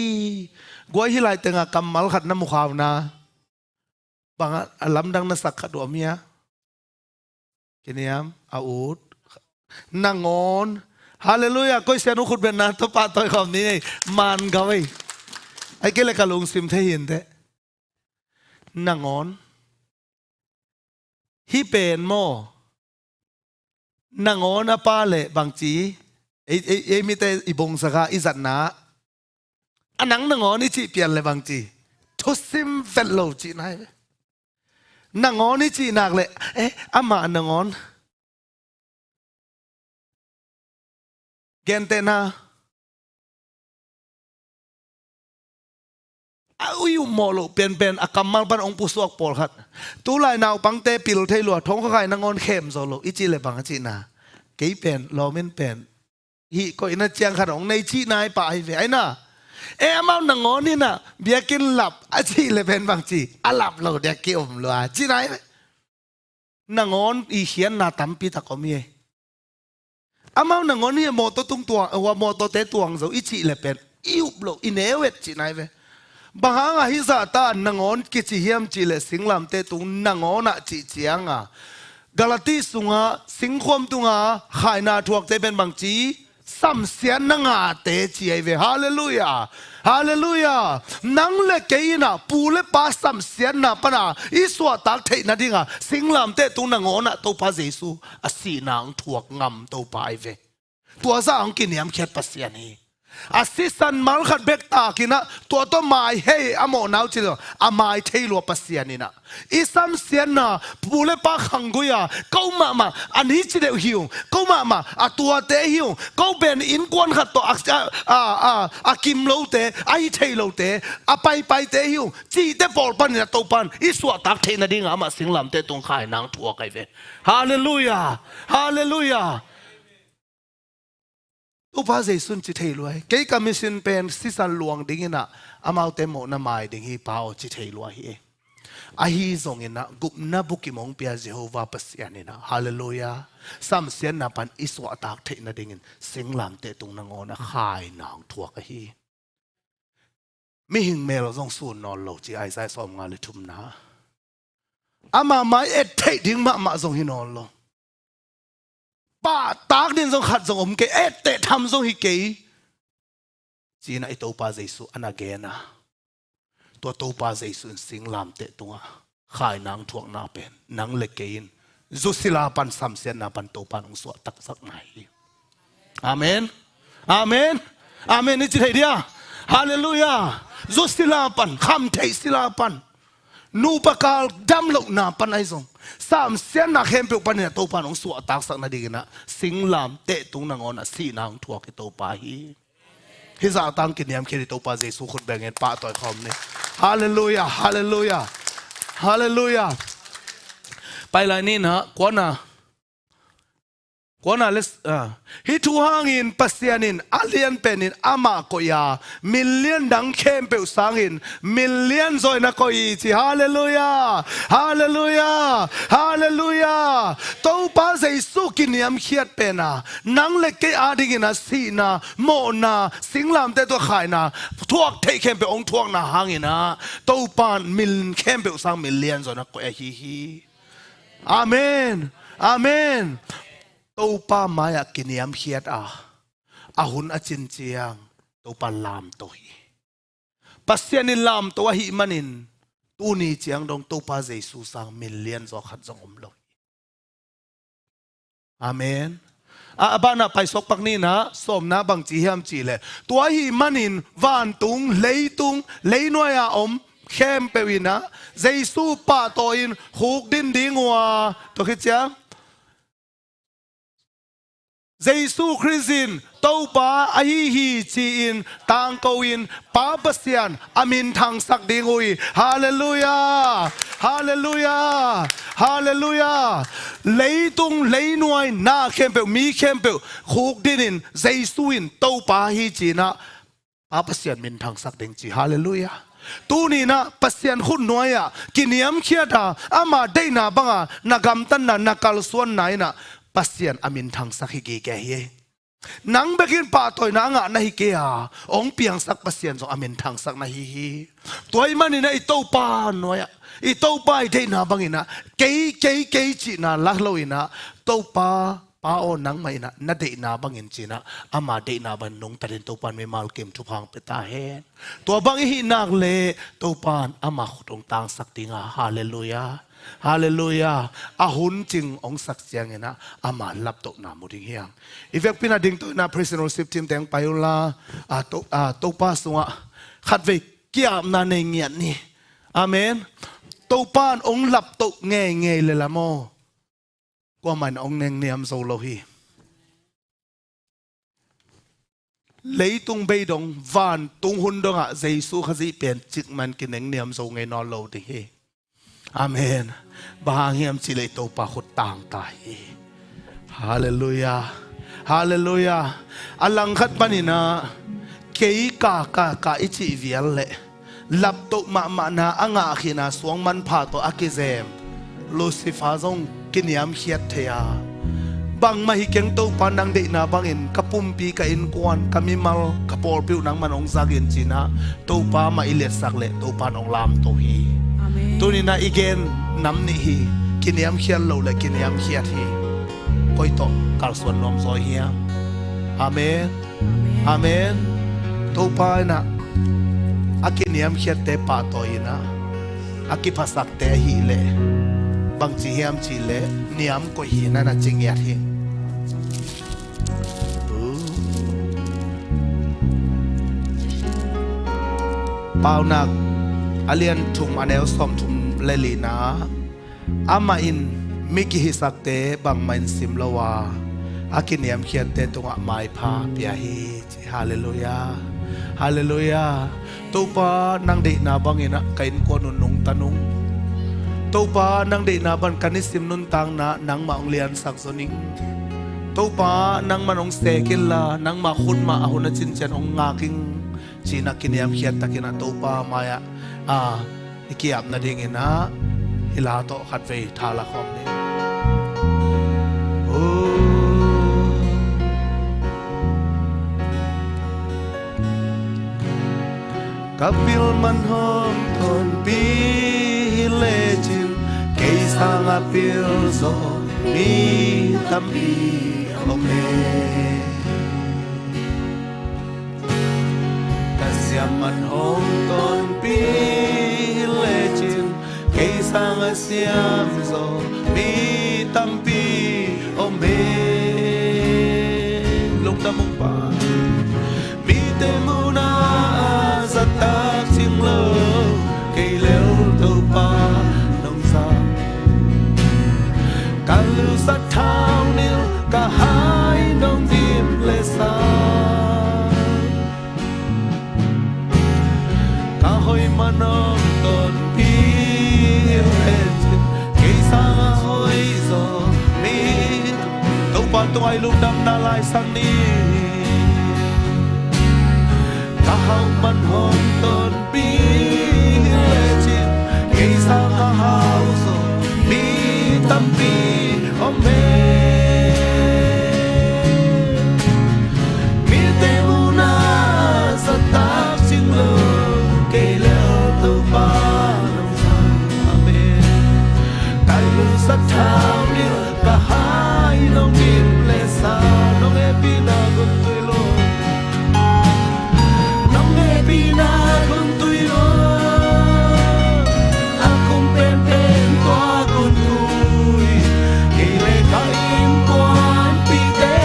กวยที่ไรแต่งกำมัลขัดน้ำมุขาวนะบางลำดังนัสักขัดตัวเมียกินยามอาอูดนางอนฮาเลลูยาก็เสียนุขุดเป็นนะตัวปาตัวคำนี้มันเขาไอ้เกล็ดกะลุงซิมเทียนเตะนางอนฮิเป็นโมนางอนป้าเล่บางจีเอมิเตอิบงสกาอิสัตนาอันนังนางอนี่จีเปลี่ยนเลยบางจีทุสิมเฟลโลจีนายนางอนี่จีนักเลยอามาอันนางอนเกนเตนาอุยมอลเปลี่ยนเป็นอากรรมมัลปันองปุสวกปอลขัดตูไลนาวปังเตปิลเทลัวท้องเขาใครนางอนเข้มโซโลอิจิเลบังจีนาเกี่ยเป็นลอมินเป็นฮีก็อินาเจียงขัดองในจีนายป่ายเวไอน่ะมานางอนนี่น่ะเบียกินหลับอาจีเลเป็นบางจีอาหลับเราเดียกิอมลัวจีนายนางอนอีเขียนนาตัมปีตะกอมีมานางอนนี่โมโตตุงตัวว่าโมโตเตตัวงโซอิจิเลเป็นอิวโลอินเอเวตจีนายเวบางอ่ะฮิซาตานางอนกิจิเฮียมจีเลสิงลำเตตุงนางอนอะจีเจียงอ่ะกาลาติสุงะสิงคมตุงะขายนาทวกเตเป็นบางจีสัมเสียนนางาเตจีไอเวฮาเลลูยาฮาเลลูยานังเลเกยนะปูเลปาสัมเสียนนะปนะอิสวาตักเทนะดิงะสิงลำเตตุงนางอนอะตัวพระเยซูอสีนางทวกงำตัวไปเวตัวซาอังกินยามเขียดปัสยานีอาศิสันมัลขัดเบกตากินะตัวต้นไม้เฮอโมนาวจิโลอาไม้เทลัวปัสยานีนะอิสัมเสียนนะปูเลปาขังกุยาเขามาอันนี้จิเดหิวเขามาตัวเตหิวเขาเป็นอินกวนขัดตัวอากิมโลเตไอเทโลเตไปเตหิวจีเตปอลปันเนี่ยตัวปันอิสวาตักเทนะดิ่งอามาสิงลำเตตรงขายนางทัวไกเวฮาเลลูยาฮาเลลูยาอุปาเจสุนจิตเทลวยเกี่ยกับมิสินเป็นสิสันหลวงดิ่งนะอามาเตโมนาไม่ดิ่งฮีพาวจิตเทลวยอาฮีทรงนะกุมนาบุกิมงเปียเจโฮวาปัสยานินะฮาเลลูยาสัมเสียนนับปันอิสวาตักเทนะดิ่งสิงลำเตตุงนางอนะขายนางทัวกะฮีมิหิงเมลทรงสูนนอนโลจีไอไซสอมงานเลยทุมนะอามาไม่เอ็ดเทดิ่งมาทรงฮินอนโลป้าตากดินทรงขัดทรงอมเกเอเตทำทรงฮิเกจีน่าไอตัวป้าเจสุอนาเกนะตัวป้าเจสุสิงลามเตตัวขายนางทวงนาเป็นนางเล็กเกินจุสิลาปันสัมเสียนนาปันตัวปันองสวดตักสักไหนอาเมนอาเมนอาเมนนี่จิตเดียฮาเลลูยาจุสิลาปันคำเทศิลาปันนูปกาลดำลงนาปันไอซงสามเสียนนักเข้มเปียกปันเนี่ยตัวปันองสวดตักสักนาดีกันนะสิงลามเตตุงนางอนะสีนางทวกตัวป้าฮีฮิซาตังกินยามเคริตัวป้าเจสุคนแบ่งเงินป้าต่อยคอมเนี่ยฮาเลลูยาฮาเลลูยาฮาเลลูยาไปเลยนี่นะกวนนะเลสฮิทูหางอินปัสยานินอาเลียนเป็นอินอามาโกยามิลเลียนดังเข้มเปลวสังอินมิลเลียนซอยนักโกยจีฮาเลลูยาฮาเลลูยาฮาเลลูยาตัวป้าเจสุกินยามเขียดเป็นนะนังเล็กเกอาดิกินะสีนะโมนะสิงลามเตตัวขายนะทวกเทเข้มเปลวองทวกนะหางอินะตัวป้านมิลเข้มเปลวสังมิลเลียนซอยนักโกยฮีอาเมนอาเมนตัวป้ามายกินยามเขียดอาหุนอจินเจียงตัวป้าลามตัวฮีปัสยานิลามตัวฮีมันินตัวนี้เจียงดงตัวป้าเจสุสังมิลเลียนจอขัดจงอมลอยอาเมน abana paisok pakni na somna bang chi hiam chi le tua hi manin van tung leitung leinoya om khem pewina Giêsu pa to in huk din dingwa to khicha Giêsu Christin tâu pa ahi hi chi in tang câu in pa pasian amin thang sak ding ui hallelujah hallelujah hallelujah lấy tung lấy nuôi na khem pe mi khem pe khuk din in Giêsu in tâu pa hi chi na pa pasian min thang sak ding chi hallelujah tu ni na pasian khun noya kiniam khiata ama deina banga nagam tan na nakal suan nai na pasian amin thang sak hi ke hi nang bekin pa toy na nga na hi ke a ong piang sak pasian so amin thang sak na hi toy mani na ito pa noya ito pa i deina bangina ke chi na lahloina to pa o nang mai na deina bangin chi na ama deina ban nong tarin to pan me mal kem thu phang pe ta he to bang hi nak le to pan ama khutong tang sak tinga hallelujah hallelujah ahun ching ong sak chiang ena ama lap to na mu ding hiang ifek pina ding to na praise and worship team teng payula to pa sunga khat ve kiam na ne ngian ni amen to pan ong lap to nge le la mo qua man ong neng niam zo lo hi lấy tung bay dong van tung hun dong a Giêsu khazi pen chik man ki neng niam zo nge no lo ti hi amen bahang hiam chi le to pa khut tang ta hi hallelujah hallelujah alang khat panina kei ka ichi vial le lap to ma na anga khina suang man pha to akizem Lucifer zong kiniam khiat thea bang mahi keng to panang de na bangin kapumpi ka in kwan kamimal kapor piu nang manong zagin china to pa ma ilet sak le to pa nong lam to hi tunina igen namni hi kiniam khial lo le kiniam khiat hi koi to kal swan nom zoi hia amen amen to pa na akiniam khiat te pa to ina akipasak te hi le bang chi hiam chi le niam ko hi na na ching ya hi pau nak alian thum anel som thum lelina ama in miki hisak te bang main sim lawa akiniam khiat te tunga mai pha pia hi hallelujah hallelujah to pa nang de na bangina kain ko nun nung tanung to pa nang de na ban kanisim nun tang na nang maong lian sak zoning to pa nang manong sekila nang ma khun ma ahuna chin chen ong ngaking china kiniam khiat takina to pa maya ikiap na ding ina hila to khat ve thala khom ne kapil man hom thon pi legin kay sang apil zo mi tambi ome kasyaman hom thon pi legin kay sang asyam zo mi tambi ome lúc ta mong pa mi te muna tak ching lo cây leo to pa nong sa kalu sa thao nil ka hai nong dim le sa ka hoi manong ton pi le cây sa hoi zo mi to pa to ai lu dam na lai sang ni hao man hom ton pi legin kay sang hao so mi tampi ome mi te una sa tak sing lo kay leo to pa nong sa amen kay lu sa thao ni ka hai nong dim le sa nong e pi na gun tui lo Pina con tui lo akong pen kwa con tui kay le kain kwan pite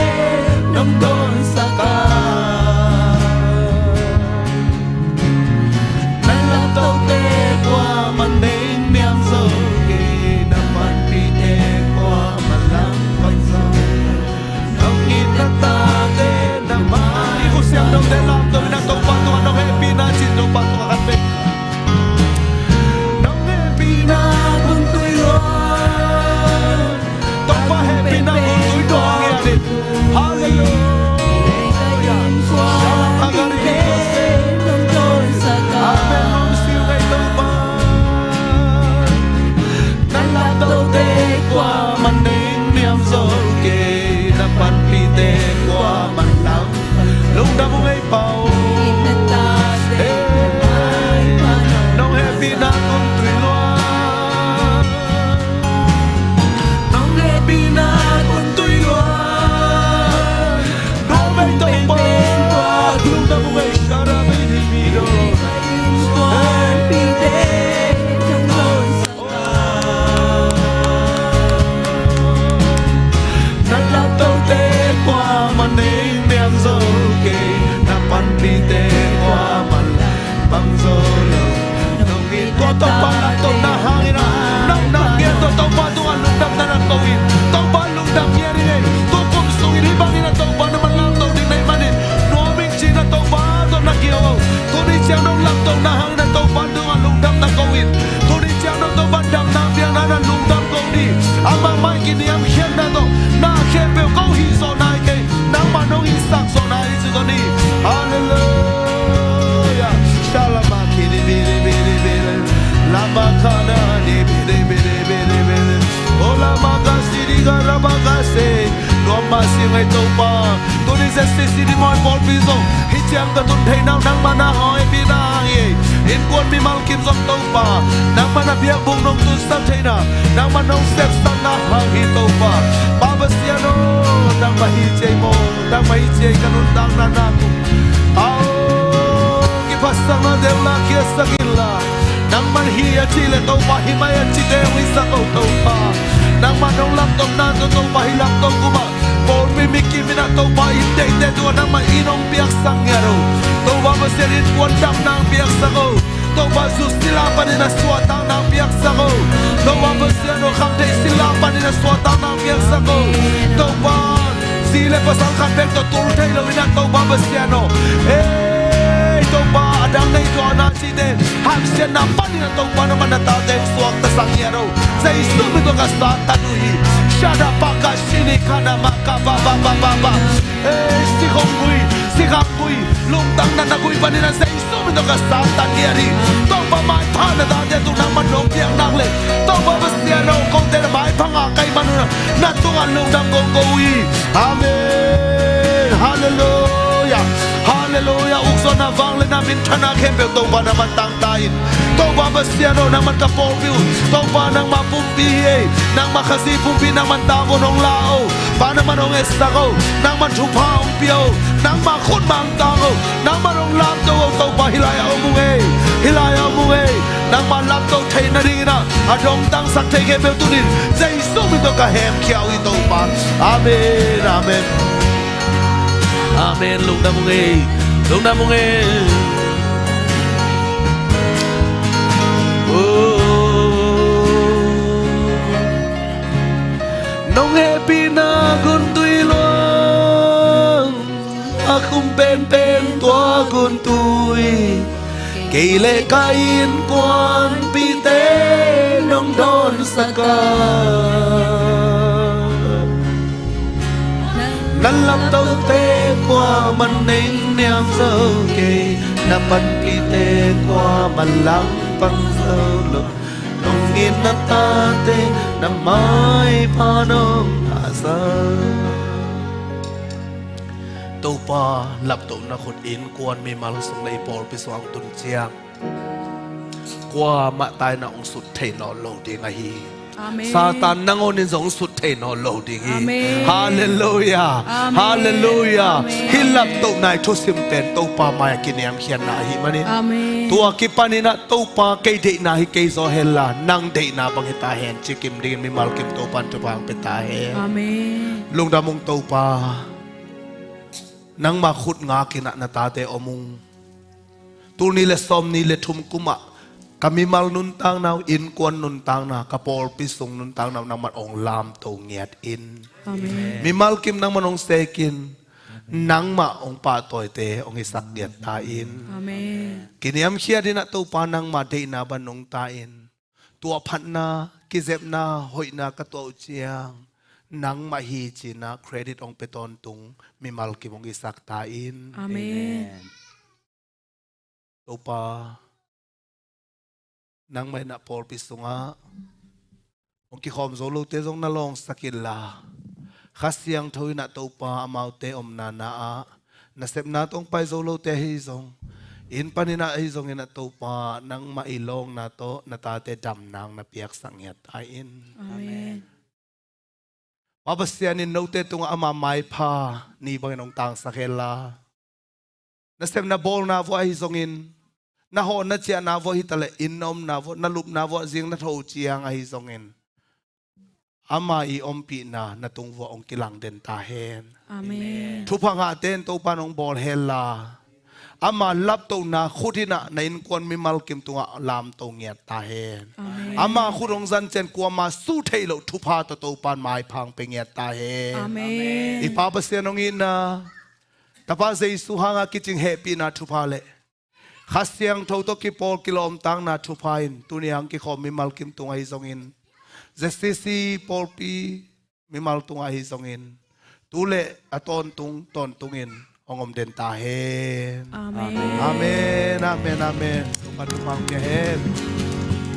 đam nang biang na lung dam go đi amang mai ki niam hian na to na khe pe go hi so nai ke nang ma no hi sak so nai zu go ni hallelujah shalama ki di bi di bi la ba ka na di bi ola ma ka si di ga ra ba ka se no ma si ngai to pa to ni se si di moi bol bi zo hi chiang ka tun thei nau nang ma na hoi bi na ye in quân mi mal kim zong to pa nang ma na bia bung nong tu sam thei na nang ma nong sep sang na hang hi to pa ba ba sia no nang ma hi chei mo nang ma hi chei ka nun dang na na ku ao ki pasang na de la kia sakila nang man hi a chi le to pa hi mai a chi de wi sa to pa nang man nong lam to na to pa hi lam to ku ma bol mi mi ki mi na to pa hi de de tu nang ma inong biak sang ya ro to ba ba se rin quân dam nang biak sa go to ba zu sila pa ni na swa ta nang biak sa go to ba ba se no kham de sila pa ni na swa ta nang biak sa go to ba si le pa sang khan bek to tur thai lo ina to ba ba se no to ba adang nei to na chi de ham se na pa ni na to ba na man ta de suak ta sang ya ro sai su mi to ka sa ta nu hi shada pa ka shini kana ma ka ba si khong gui lung tang na gui pa ni na sai su mi to ka sa ta ni ri to ba mai pa na da de tu na man no piang nang le to ba ba sia no kong de mai pa nga kai man na tu nga lung dam gong go wi amen hallelujah hallelujah ukso na vang le na min thana khem pe to ba na man tang tain to ba ba sia no na man ka por view to ba nang ma pum pi e nang ma khasi pum pi nang man ta go nong lao pa na man ong esta go nang man thu pa ong pio nang ma khun mang ta go nang ma ong lam to ba hilaya ong mu e nang ma lam to thei na ri na adong tang sak thei ke pe tu nin jai su mi to ka hem khiao i to pa amen amen amen lung da mung e nong happy na gun tui luang akum pen tua gun tui kỳ lệ kain quan pi te nong don saka nan lam tâu te qua man neng niam sơ kê na pan pi te qua man lang pang sơ lo nong ngin na ta te na mai pa nong ta sơ tâu pa lap tâu na khut in quan mi mal sung lei por pi swang tun chiang qua ma tai na ong sut thei no lo ding a hi Satan nangonin zong sut thei no lo ding hi hallelujah hallelujah hilap to nai thu sim pen to pa mai kiniam khian na hi mani tua ki panina to pa ke de na hi ke zo hella nang de na bang ta hen chi kim din mi mal kim to pan to bang pe ta he amen lung da mung to pa nang ma khut nga kina na ta te omung tu ni le som ni le thum kuma kami mal nun tang nau in kwan nun tang na kapol pisung nun tang nau nang mat ong lam to ngiat in amen mi mal kim nang manong sekin nang ma ong pa toy te ong isak giat ta in amen kiniam khia dina to pa nang ma de na banong ta in tua phat na kizep na hoi na ka to chiang nang ma hi chi na credit ong peton tung mi mal kim ong isak ta in amen to pa nang may na por pisunga ong ki khom zolo te zong na long sakila khasyang thoi na to pa amau te om na na a na sep na tong pai zolo te hi zong in panina hi zong ina to pa nang ma ilong na to na ta te dam nang na piak sangyat ai in amen mabasyan in no te tung ama mai pha ni bang nong tang sakela na sep na bol na vo hi zong in na ho na chia na vo hitale inom na vo na lup na vo jing na tho chiang a hi zongin ama I om pi na tung vo ong kilang den ta hen amen thu phanga ten to panong bol hella ama lap to na khutina na in kon mi mal kim tunga lam to ngiat ta hen ama khurong zan chen kwa ma su thailo thu pha to pan mai phang pe ngiat ta hen amen I pa pa senong in na tapa sei su hanga kiching happy na thu pha le ขัดเสียงทตัวกิปอลกิโลมตังนาทุพายนตุนีอังกิขอมิมัลกิมตุงไอซงอินเจสติซีปอลปีมิมัลตุงไอซงอินตุเลอตอนตุงอินองอมเดนตาเฮน อาเมน อาเมนอาเมนอาเมนตุปันตุมังเกเฮน